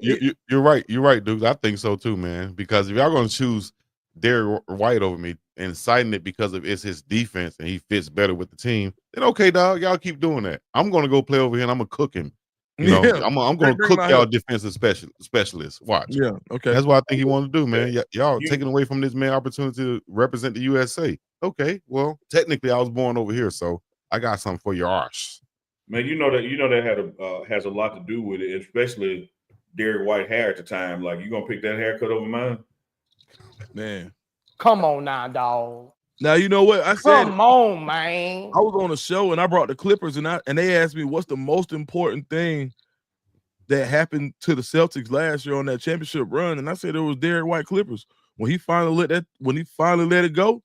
A: you're right. You're right, dude. I think so too, man. Because if y'all gonna choose Derek White over me and citing it because of it's his defense and he fits better with the team, then okay, dog, y'all keep doing that. I'm gonna go play over here and I'm gonna cook him. You know, I'm gonna cook y'all defensive specialists. Watch.
C: Yeah, okay.
A: That's what I think he wants to do, man. Y'all taking away from this man opportunity to represent the USA. Okay, well, technically I was born over here, so I got something for your arse.
B: Man, you know that had has a lot to do with it, especially Derek White hair at the time. Like, you gonna pick that haircut over mine?
C: Man.
D: Come on now, dog.
C: Now you know what I said.
D: Come on, man.
C: I was on a show and I brought the Clippers and they asked me what's the most important thing that happened to the Celtics last year on that championship run, and I said it was Derek White Clippers. When he finally let it go,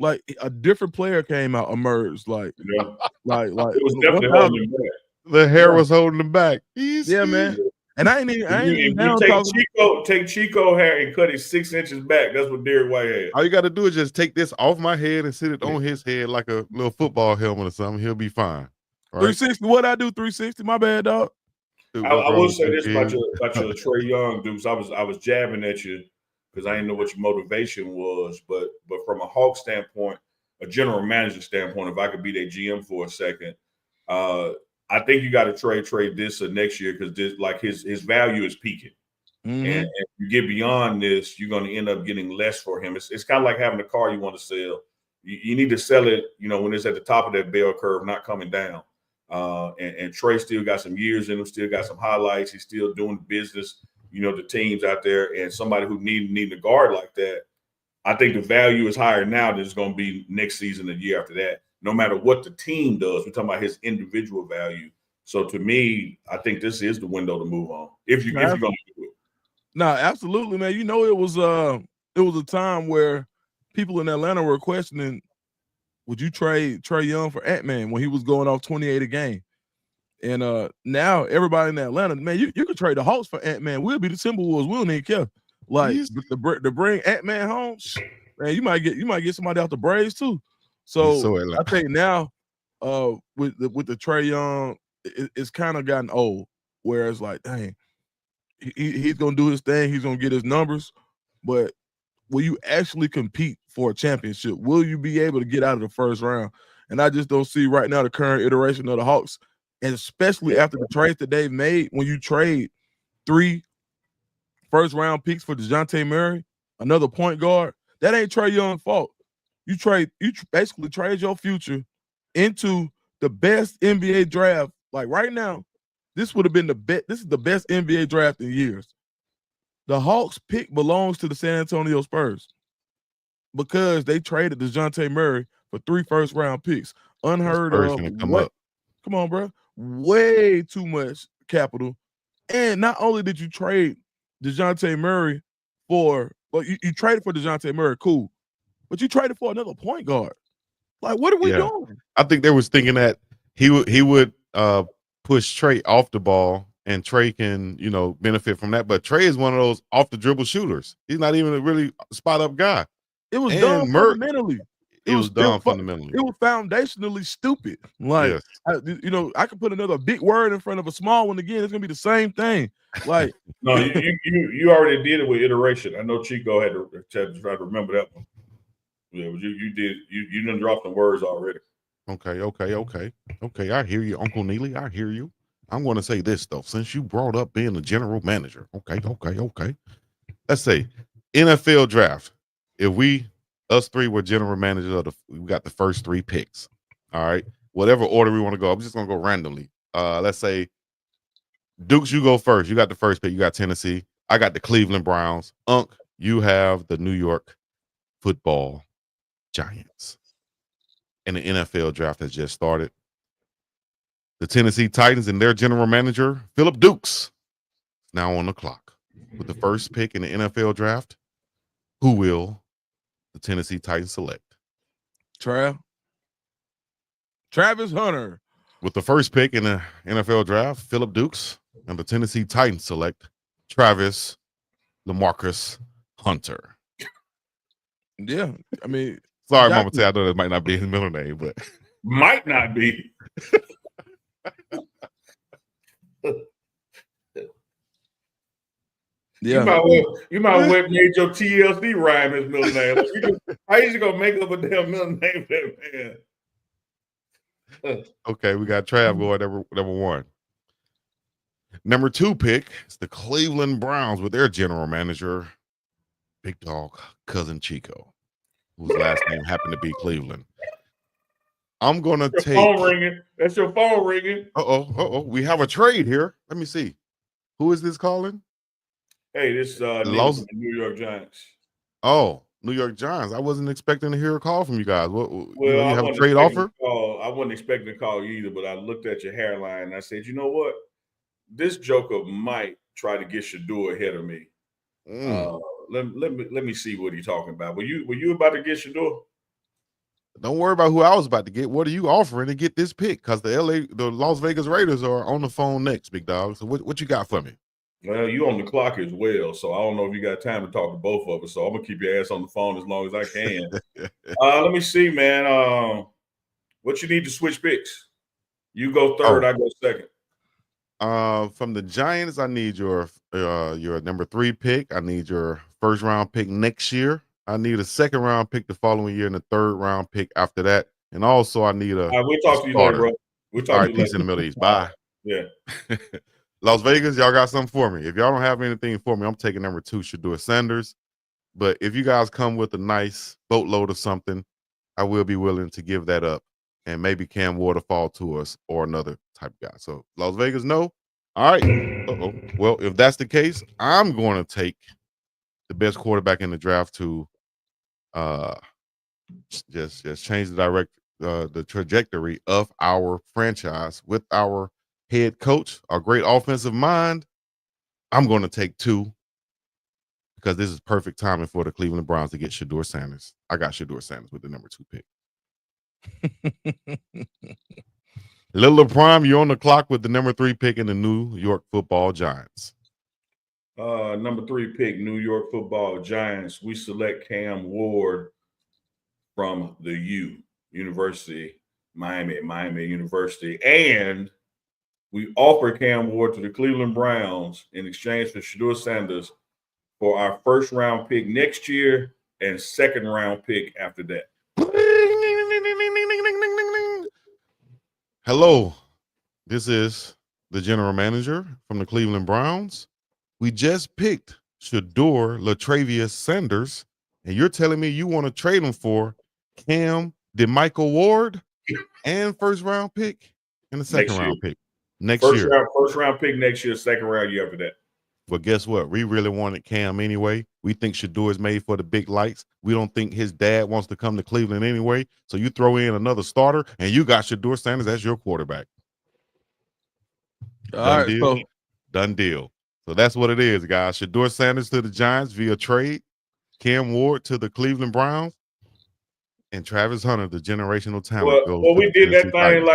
C: like a different player emerged. Like
B: Yeah.
C: like
B: It was
C: one
B: definitely
C: time,
B: holding him back.
A: The hair
C: Yeah.
A: was holding him back.
C: yeah, man. And I ain't even
B: If
C: down
B: you
C: talking.
B: take Chico hair and cut it 6 inches back, that's what Derek White had.
A: All you got to do is just take this off my head and sit it on his head like a little football helmet or something. He'll be fine. Right?
C: 360. What I do? 360. My bad, dog.
A: Dude,
B: I
A: what's
B: will
A: wrong
B: say
A: with
B: this
A: you,
B: about
A: kid?
B: your Trae Young, Dukes. I was jabbing at you because I didn't know what your motivation was, but from a Hawk standpoint, a general manager standpoint, if I could be their GM for a second, I think you got to trade this next year because this, like, his value is peaking.
C: Mhm.
B: And if you get beyond this, you're going to end up getting less for him. It's kind of like having a car you want to sell. You need to sell it, when it's at the top of that bell curve, not coming down. And Trae still got some years in him, still got some highlights. He's still doing business, the teams out there. And somebody who need a guard like that, I think the value is higher now than it's going to be next season, the year after that. No matter what the team does, we're talking about his individual value. So to me, I think this is the window to move on if you're going to do it.
C: No, absolutely, man. It was a time where people in Atlanta were questioning, would you trade Trae Young for Ant-Man when he was going off 28 a game? And now everybody in Atlanta, man, you could trade the Hawks for Ant-Man. We'll be the Timberwolves. We don't even care. Like to bring Ant-Man home, man, you might get somebody out the Braves too. So I think now, with the Trae Young, it's kind of gotten old. Where it's like, dang, he's gonna do his thing. He's gonna get his numbers, but will you actually compete for a championship? Will you be able to get out of the first round? And I just don't see right now the current iteration of the Hawks, and especially after the trades that they've made. When you trade 3 first-round picks for DeJounte Murray, another point guard, that ain't Trae Young's fault. You basically trade your future into the best NBA draft. Like right now, this would have been the best. This is the best NBA draft in years. The Hawks pick belongs to the San Antonio Spurs because they traded DeJounte Murray for 3 first-round picks. Unheard of. Come on, bro. Way too much capital. And not only did you trade DeJounte Murray you traded for DeJounte Murray, cool. But you traded for another point guard. Like, what are we doing?
A: I think they was thinking that he would push Trae off the ball, and Trae can, benefit from that. But Trae is one of those off the dribble shooters. He's not even a really spot up guy.
C: It was dumb fundamentally.
A: It was dumb fundamentally.
C: It was foundationally stupid. Like, I could put another big word in front of a small one again. It's gonna be the same thing. Like,
B: no, you already did it with iteration. I know Chico had to try to remember that one. Yeah, but you did. You done dropped the words already.
A: Okay. I hear you, Uncle Neely. I hear you. I'm going to say this though, since you brought up being a general manager. Okay. Let's say NFL draft. If us 3 were general managers we got the first 3 picks. All right. Whatever order we want to go. I'm just going to go randomly. Let's say Dukes, you go first. You got the first pick. You got Tennessee. I got the Cleveland Browns. Unc, you have the New York Football Giants. And the NFL draft has just started. The Tennessee Titans and their general manager, Philip Dukes, is now on the clock. With the first pick in the NFL draft, who will the Tennessee Titans select?
C: Travis Hunter.
A: With the first pick in the NFL draft, Philip Dukes and the Tennessee Titans select Travis LaMarcus Hunter.
C: Yeah, I mean,
A: sorry, Mama Tay, I know that might not be his middle name, but
B: might not be.
C: Yeah,
B: you might well made your TLC rhyme his middle name. How you gonna make up a damn middle name for that man?
A: Okay, we got Trav going number 1. Number 2 pick is the Cleveland Browns with their general manager, Biggdogg Cousin Chico, whose last name happened to be Cleveland. I'm gonna
B: Your
A: take.
B: phone ringing. That's your phone ringing.
A: We have a trade here. Let me see. Who is this calling?
B: Hey, this Neely from the New York Giants.
A: Oh, New York Giants. I wasn't expecting to hear a call from you guys. What
B: Well,
A: you have a trade offer?
B: I wasn't expecting to call you either, but I looked at your hairline and I said, you know what? This joker might try to get Shador ahead of me. Let me see what he's talking about. Were you about to get Shador?
A: Don't worry about who I was about to get. What are you offering to get this pick? Because the Las Vegas Raiders are on the phone next, big dog. So what you got for me?
B: Well, you on the clock as well, so I don't know if you got time to talk to both of us. So I'm gonna keep your ass on the phone as long as I can. Let me see, man. What you need to switch picks? You go third, I go second.
A: From the Giants, I need your number 3 pick. I need your first round pick next year. I need a second round pick the following year and a third round pick after that. And also, I need a.
B: All right, we'll talk to you later, bro. We'll talk to you later.
A: Peace in the Middle East. Bye.
B: Yeah.
A: Las Vegas, y'all got something for me. If y'all don't have anything for me, I'm taking number 2, Shador Sanders. But if you guys come with a nice boatload of something, I will be willing to give that up. And maybe Cam Ward will fall to us or another type guy. So Las Vegas, no. All right. Well, if that's the case, I'm going to take the best quarterback in the draft to just change the trajectory of our franchise with our head coach, our great offensive mind. I'm going to take 2 because this is perfect timing for the Cleveland Browns to get Shador Sanders. I got Shador Sanders with the number 2 pick. Little Prime, you're on the clock with the number 3 pick in the New York Football Giants.
B: Number 3 pick, New York Football Giants. We select Cam Ward from the University, Miami University. And we offer Cam Ward to the Cleveland Browns in exchange for Shador Sanders for our first round pick next year and second round pick after that.
A: Hello, this is the general manager from the Cleveland Browns. We just picked Shador Latravius Sanders, and you're telling me you want to trade him for Cam DeMichael Ward and first round pick and the second round pick next year.
B: First round pick next year, second round year after that.
A: But guess what? We really wanted Cam anyway. We think Shador is made for the big lights. We don't think his dad wants to come to Cleveland anyway. So you throw in another starter, and you got Shador Sanders as your quarterback. Done deal. So that's what it is, guys. Shador Sanders to the Giants via trade, Cam Ward to the Cleveland Browns, and Travis Hunter, the generational talent.
B: Well, we did that thing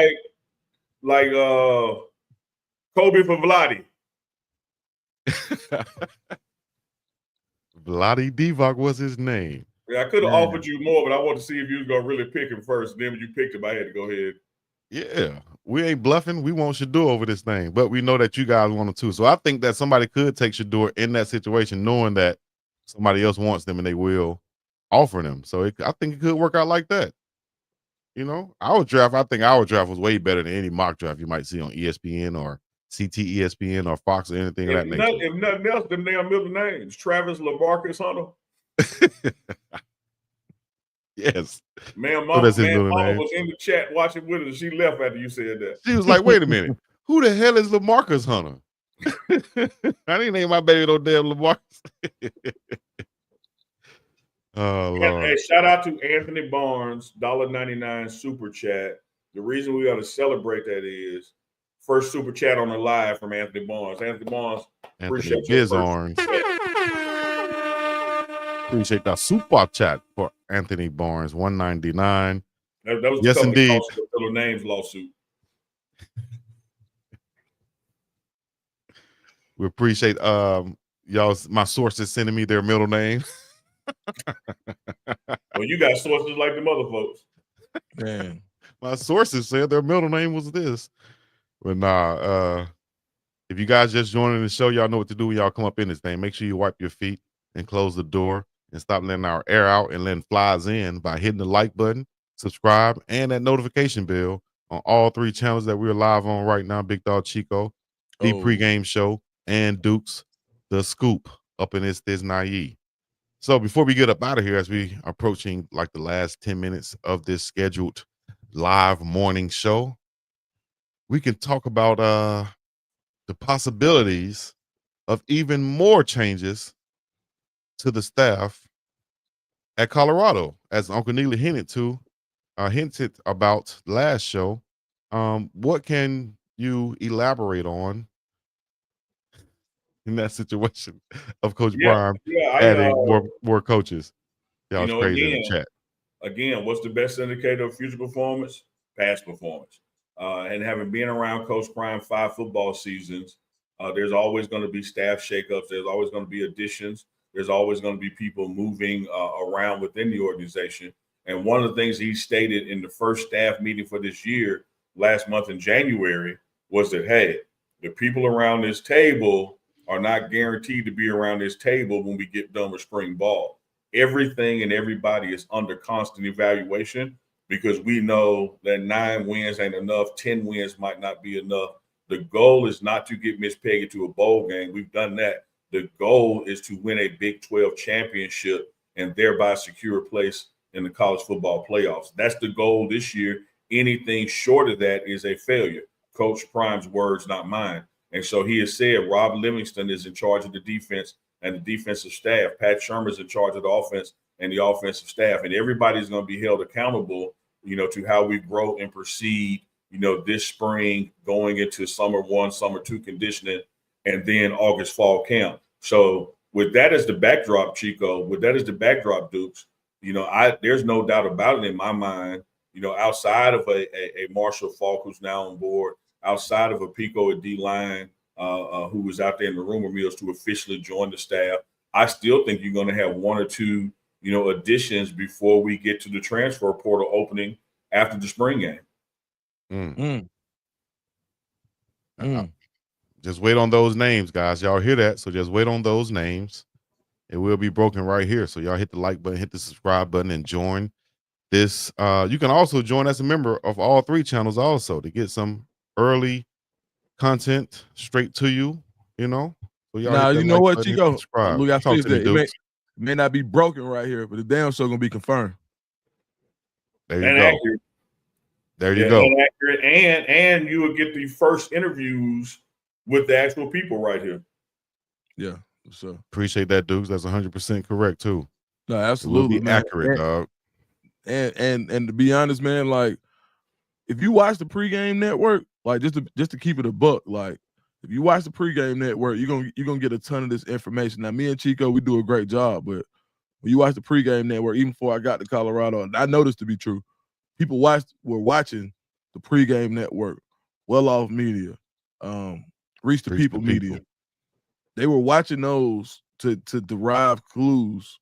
B: like Kobe for Vladi.
A: Vladi Divac was his name.
B: Yeah, I could have offered you more, but I wanted to see if you was gonna really pick him first. Then when you picked him, I had to go ahead.
A: Yeah, we ain't bluffing. We want Shador over this thing, but we know that you guys want him too. So I think that somebody could take Shador in that situation, knowing that somebody else wants them and they will offer them. So I think it could work out like that. You know, I think our draft was way better than any mock draft you might see on ESPN or CT ESPN or Fox or anything of that nature.
B: If nothing else, them damn middle names, Travis LaMarcus Hunter.
A: Yes.
B: Man, Mama was in the chat watching with us. She left after you said that.
A: She was like, wait a minute. Who the hell is LaMarcus Hunter? I didn't name my baby no damn LaMarcus. Oh, Lord.
B: Hey, shout out to Anthony Barnes, $1.99 super chat. The reason we got to celebrate that is first super chat on the live from Anthony Barnes. Anthony Barnes, appreciate
A: Appreciate that super chat for Anthony Barnes, $1.99.
B: That was
A: yes, indeed.
B: The names lawsuit.
A: We appreciate y'all. My sources sending me their middle name.
B: Well, you got sources like the other folks.
C: Man,
A: my sources said their middle name was this. But nah, if you guys just joining the show, y'all know what to do when y'all come up in this thing. Make sure you wipe your feet and close the door and stop letting our air out and letting flies in by hitting the like button, subscribe, and that notification bell on all 3 channels that we're live on right now. Biggdogg Chico, the pregame show, and Dukes, the scoop up in this Naive. So before we get up out of here, as we are approaching like the last 10 minutes of this scheduled live morning show, we can talk about the possibilities of even more changes to the staff at Colorado, as Uncle Neely hinted about last show. What can you elaborate on in that situation of Coach
B: Yeah,
A: Prime
B: yeah.
A: adding more coaches? That was crazy in the chat.
B: Again, what's the best indicator of future performance? Past performance. And having been around Coach Prime 5 football seasons, there's always going to be staff shakeups. There's always going to be additions. There's always going to be people moving around within the organization. And one of the things he stated in the first staff meeting for this year, last month in January, was that, hey, the people around this table are not guaranteed to be around this table when we get done with spring ball. Everything and everybody is under constant evaluation because we know that 9 wins ain't enough, 10 wins might not be enough. The goal is not to get Miss Peggy to a bowl game. We've done that. The goal is to win a Big 12 championship and thereby secure a place in the college football playoffs. That's the goal this year. Anything short of that is a failure. Coach Prime's words, not mine. And so he has said Rob Livingston is in charge of the defense and the defensive staff. Pat Shermer's in charge of the offense and the offensive staff. And everybody's going to be held accountable, to how we grow and proceed, this spring going into summer 1, summer 2 conditioning, and then August fall camp. So with that as the backdrop, Chico, Dukes, there's no doubt about it in my mind, outside of a Marshall Falk who's now on board, outside of a Peko at D-line, who was out there in the rumor mills to officially join the staff. I still think you're going to have 1 or 2, additions before we get to the transfer portal opening after the spring game.
A: Just wait on those names, guys. Y'all hear that? So just wait on those names. It will be broken right here. So y'all hit the like button, hit the subscribe button, and join this. You can also join as a member of all 3 channels also to get some early content straight to you, So y'all
C: Now, you know what, Chico?
A: Subscribe.
C: Look,
A: Talk to me,
C: it may not be broken right here, but the damn show gonna be confirmed.
A: There you go.
B: Accurate.
A: There you go.
B: Accurate. And you will get the first interviews with the actual people right here.
C: Yeah. So
A: appreciate that, Dukes. That's 100% correct too.
C: No, absolutely,
A: man. Accurate, dog.
C: And to be honest, man, like if you watch the pregame network, like just to keep it a buck, like if you watch the pregame network, you're gonna get a ton of this information. Now, me and Chico, we do a great job, but when you watch the pregame network, even before I got to Colorado, and I know this to be true, people were watching the pregame network, Well Off Media, Reach the People Media. They were watching those to derive clues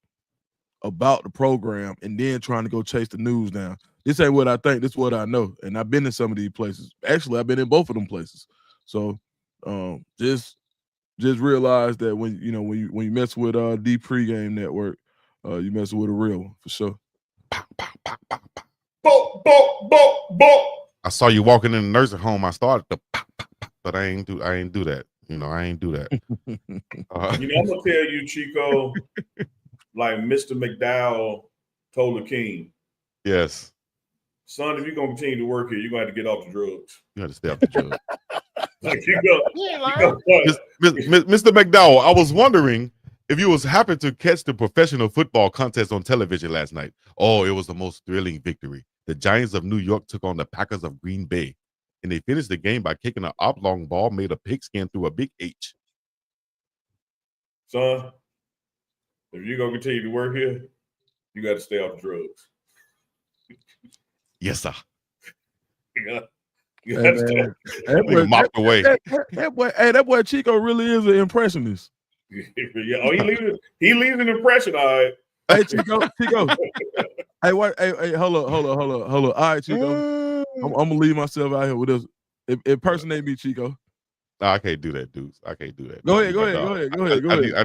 C: about the program and then trying to go chase the news down. This ain't what I think. This is what I know. And I've been in some of these places. Actually, I've been in both of them places. So just realize that when you mess with the pregame network, you mess with a real one for sure.
A: I saw you walking in the nursing home. I started to pop, but I ain't do that. I ain't do that.
B: I'm gonna tell you, Chico, like Mr. McDowell told the king.
A: Yes.
B: Son, if you're gonna continue to work here, you're gonna have to get off the drugs.
A: You have to stay off the drugs.
B: Mr.
A: McDowell, I was wondering if you was happy to catch the professional football contest on television last night. Oh, it was the most thrilling victory. The Giants of New York took on the Packers of Green Bay, and they finished the game by kicking an oblong ball made a pigskin through a big H.
B: Son, if you're gonna continue to work here, you got to stay off the drugs.
A: Yes, sir.
C: That boy Chico really is an impressionist.
B: Yeah, he leaves an impression. All right.
C: Hey, Chico. Hey, what? Hey, hold up. All right, Chico. I'm gonna leave myself out here with this. Impersonate me, Chico.
A: No, I can't do that, Dukes. I can't do that.
C: Go ahead.
A: I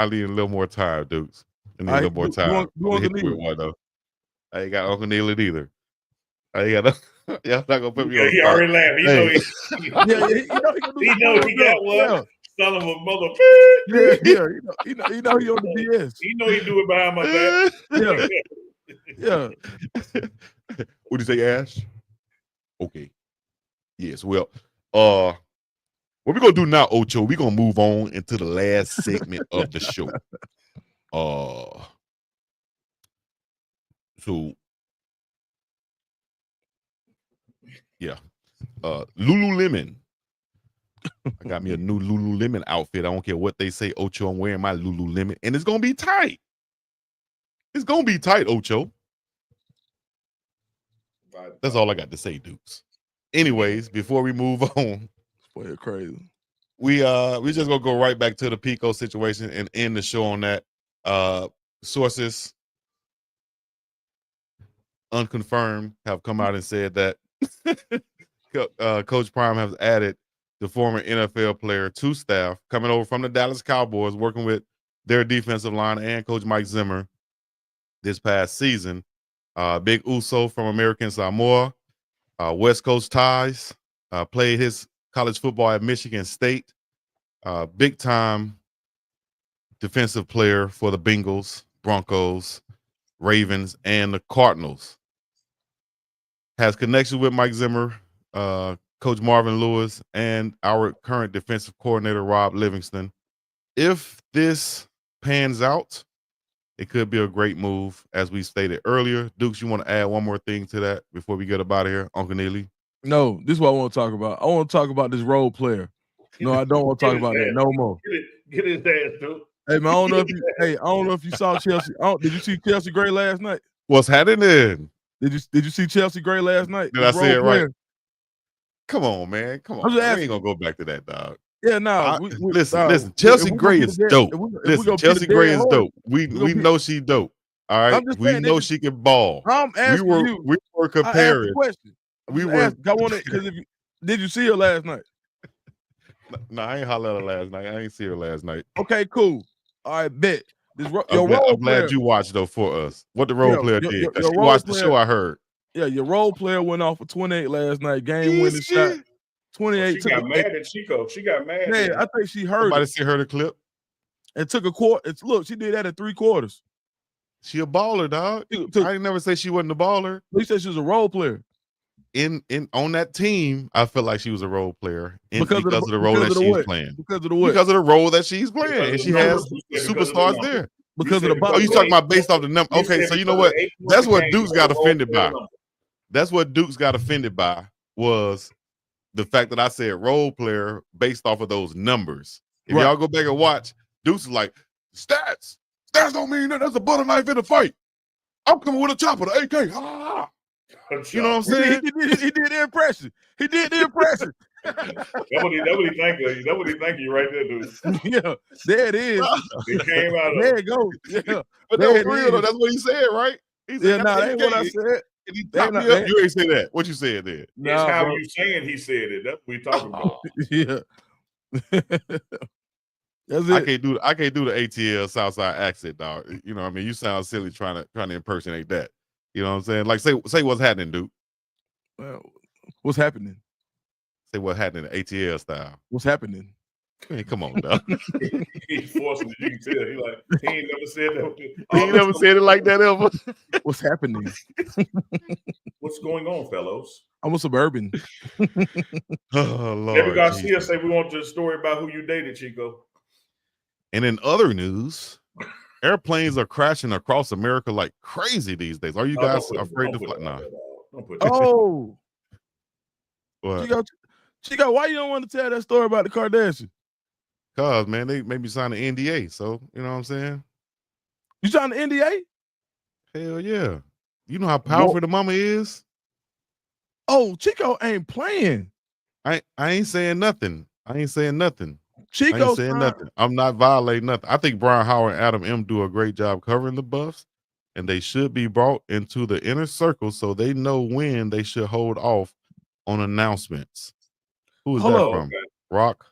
A: need a little more time, Dukes. I need a little more time. I ain't got Uncle Neely either. I ain't got y'all not gonna put me on.
B: He already laughed. He know he got one. Son of a mother.
C: He know he on the BS.
B: He know he do it behind my back.
C: Yeah.
A: What do you say, Ash? Okay. Yes. Well, what we're gonna do now, Ocho, we're gonna move on into the last segment of the show. So yeah. Lululemon. I got me a new Lululemon outfit. I don't care what they say, Ocho. I'm wearing my Lululemon, and it's gonna be tight. It's gonna be tight, Ocho. That's all I got to say, Dukes. Anyways, before we move on,
C: boy, crazy.
A: We just gonna go right back to the Peko situation and end the show on that. Sources unconfirmed have come out and said that Coach Prime has added the former NFL player to staff coming over from the Dallas Cowboys, working with their defensive line and Coach Mike Zimmer this past season. Big Uso from American Samoa, West Coast ties, played his college football at Michigan State. Big time defensive player for the Bengals, Broncos, Ravens, and the Cardinals. Has connections with Mike Zimmer, Coach Marvin Lewis, and our current defensive coordinator, Rob Livingston. If this pans out, it could be a great move, as we stated earlier. Dukes, you want to add one more thing to that before we get up out of here, Uncle Neely?
C: No, this is what I want to talk about. I want to talk about this role player. No, I don't want to talk about that no more.
B: Get his ass, dude.
C: Hey man, I don't know if you saw Chelsea. Did you see Chelsea Gray last night?
A: What's happening?
C: Did you see Chelsea Gray last night?
A: Did I say it right? Come on, man. Come on. We ain't gonna go back to that, dog.
C: Yeah, no.
A: Listen. Chelsea Gray is dope. Listen, Chelsea Gray is dope. We know she dope. All right. We know she can ball.
C: I'm asking you.
A: We were comparing.
C: Did you see her last night?
A: No, I ain't holler at her last night. I ain't see her last night.
C: Okay, cool. All right, bet.
A: I'm glad you watched though for us. What the role player did. She watched the show, I heard.
C: Yeah, your role player went off for 28 last night. Game winning shot. 28.
B: She got mad at Chico. She got mad.
C: Yeah, I think she heard.
A: Somebody see her the clip.
C: It took a quarter. Look, she did that in 3 quarters.
A: She a baller, dog. I ain't never say she wasn't a baller.
C: You said she was a role player.
A: On that team, I feel like she was a role player because of the role that she's playing.
C: Because of the what?
A: Because of the role that she's playing, and she has superstars there.
C: Because of the.
A: Oh, you talking about based off the number? Okay, so you know what? That's what Dukes got offended by. That's what Dukes got offended by was the fact that I said role player based off of those numbers. If y'all go back and watch, Dukes is like stats. Stats don't mean that. That's a butter knife in a fight. I'm coming with a chopper, the AK. Ah. You know what I'm saying?
C: He did the impression. He did the impression.
B: That's what he think of you. That's what he think of you right there, dude.
C: Yeah, there it is.
B: It came out of
C: there it goes. Yeah.
A: But that was real though. That's what he said, right? He said,
C: that ain't what I said.
A: And he popped me up. You ain't say that. What you said there?
B: It's how you saying he said it. That's what we talking about.
C: Yeah. That's it.
A: I can't do the ATL Southside accent, dog. You know what I mean? You sound silly trying to impersonate that. You know what I'm saying? Like say what's happening, dude.
C: Well, what's happening?
A: Say what's happening ATL style.
C: What's happening?
A: Man, come on, dog.
B: He's forcing it. You can tell. He ain't never said that.
A: He ain't never said it like that ever.
C: What's happening?
B: What's going on, fellows?
C: I'm a suburban.
A: Oh, Lord.
B: Debbie Garcia say we want the story about who you dated, Chico.
A: And in other news, airplanes are crashing across America like crazy these days. Are you guys afraid to fly? No.
C: Oh.
A: What?
C: Chico, why you don't want to tell that story about the Kardashians?
A: Cause man, they made me sign an NDA. So you know what I'm saying?
C: You signed an NDA?
A: Hell yeah. You know how powerful the mama is?
C: Oh, Chico ain't playing.
A: I ain't saying nothing.
C: Chico
A: I ain't saying nothing. I'm not violating nothing. I think Brian Howard and Adam M do a great job covering the Buffs, and they should be brought into the inner circle so they know when they should hold off on announcements. Who is that from? Okay. Rock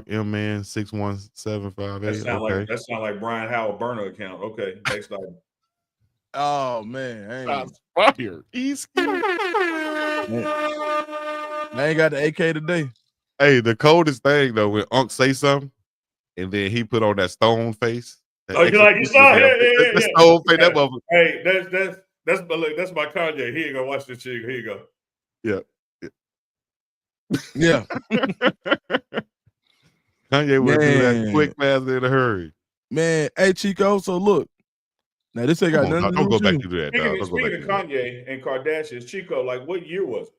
A: M Man 61758.
B: That sound like Brian Howard burner account. Okay, next item.
C: Oh man,
A: fire.
C: I ain't got the AK today.
A: Hey, the coldest thing though, when Unc say something, and then he put on that stone face.
B: Oh, you saw it?
A: Yeah. Stone face. That motherfucker.
B: Hey, that's my Kanye. Here you go. Watch this chick. Here you go.
A: Yeah.
C: Yeah.
A: Kanye would do that
C: Man.
A: quick, fast, in a hurry.
C: Man, hey Chico. So look, now this ain't got
A: Come on,
C: nothing
A: dog.
C: to do
A: Don't go
C: with
A: back
C: you.
A: to that,
B: Speaking,
A: dog. Don't go back
B: speaking
A: to
B: of
A: that.
B: Kanye and Kardashians, Chico, like what year was it?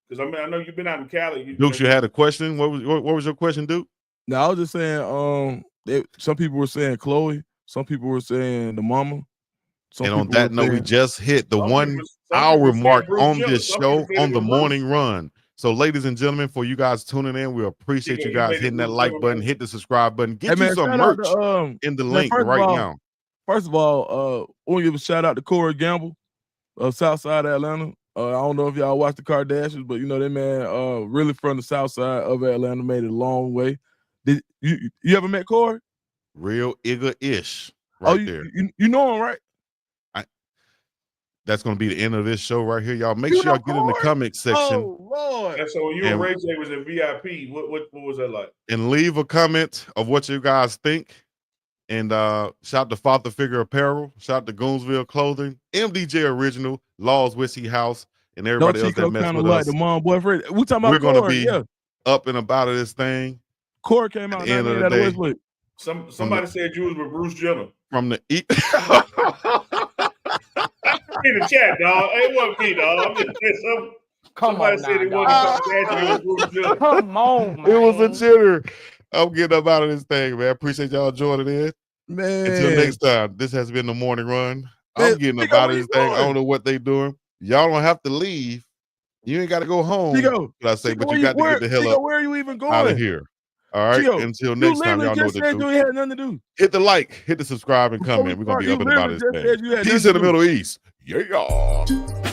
B: Because I mean, I know you've been out in Cali.
A: Dukes, you had a question. What was your question, Duke?
C: Now I was just saying, some people were saying Chloe, some people were saying the mama, some
A: And
C: people
A: on that
C: were
A: note, we
C: saying,
A: just hit the
B: some
A: 1
B: people
A: hour
B: saying
A: mark
B: Bruce
A: on
B: Jenner.
A: this
B: Some people
A: show
B: said
A: on
B: it
A: the
B: was
A: morning run. So, ladies and gentlemen, for you guys tuning in, we appreciate
B: Chico,
A: you
B: you
A: guys
B: made it
A: hitting that
B: Bruce
A: like
B: Jenner,
A: button,
B: man.
A: hit the subscribe button,
C: hey
A: get you
C: man,
A: some
C: shout out
A: merch
C: to
A: in the
C: man,
A: link right now.
C: First of all, I want to give a shout out to Corey Gamble of South Side of Atlanta. I don't know if y'all watch the Kardashians, but you know that man really from the South Side of Atlanta, made it a long way. Did you ever met Corey?
A: Real Igga-ish right there.
C: You know him, right?
A: That's going to be the end of this show right here. Y'all make
C: You
A: sure y'all
C: know
A: get in the
C: Corey?
A: comment section
C: Oh Lord.
B: And so when you and
A: And-
B: Ray J was in VIP, what was that like?
A: and leave a comment of what you guys think. And shout to Father Figure Apparel, shout to Goonsville Clothing, MDJ Original, Laws Whiskey House, and everybody else that
C: Chico
A: mess
C: kind of
A: with
C: like
A: us.
C: the mom boyfriend. We talking about
A: We're going to
C: Corey,
A: be
C: yeah.
A: up and about of this thing.
C: Corey came
A: At
C: out
A: the end of the
C: 98 out of
A: day.
C: Westwood.
B: Somebody said you was with Bruce Jenner.
A: From the
B: In the chat, dog. It wasn't me, dog. I'm just saying somebody
D: on
B: said
D: now,
B: it wasn't
D: dog.
B: Kardashian, it was Bruce Jenner.
D: Come on, man.
A: It was a chitter. I'm getting up out of this thing, man. Appreciate y'all joining in.
C: Man.
A: Until next time, this has been the morning run. I'm
C: Man,
A: getting up
C: Chico,
A: out of
C: where
A: this
C: you
A: thing. I
C: going?
A: don't know what they doing. Y'all don't have to leave. You ain't got to go home.
C: Chico,
A: But I say,
C: Chico,
A: but you got to get the hell up
C: where are you even going?
A: out of here. All right.
C: Chico,
A: Until
C: you
A: next time,
C: literally
A: y'all know what
C: just
A: to
C: said
A: do.
C: you ain't had nothing to do.
A: Hit the like, hit the subscribe, and
C: Before
A: comment.
C: we
A: We're gonna
C: start,
A: be up
C: you
A: and about
C: literally
A: this
C: just said
A: thing.
C: you had
A: Peace
C: nothing
A: in the
C: to do.
A: Middle East. Yeah.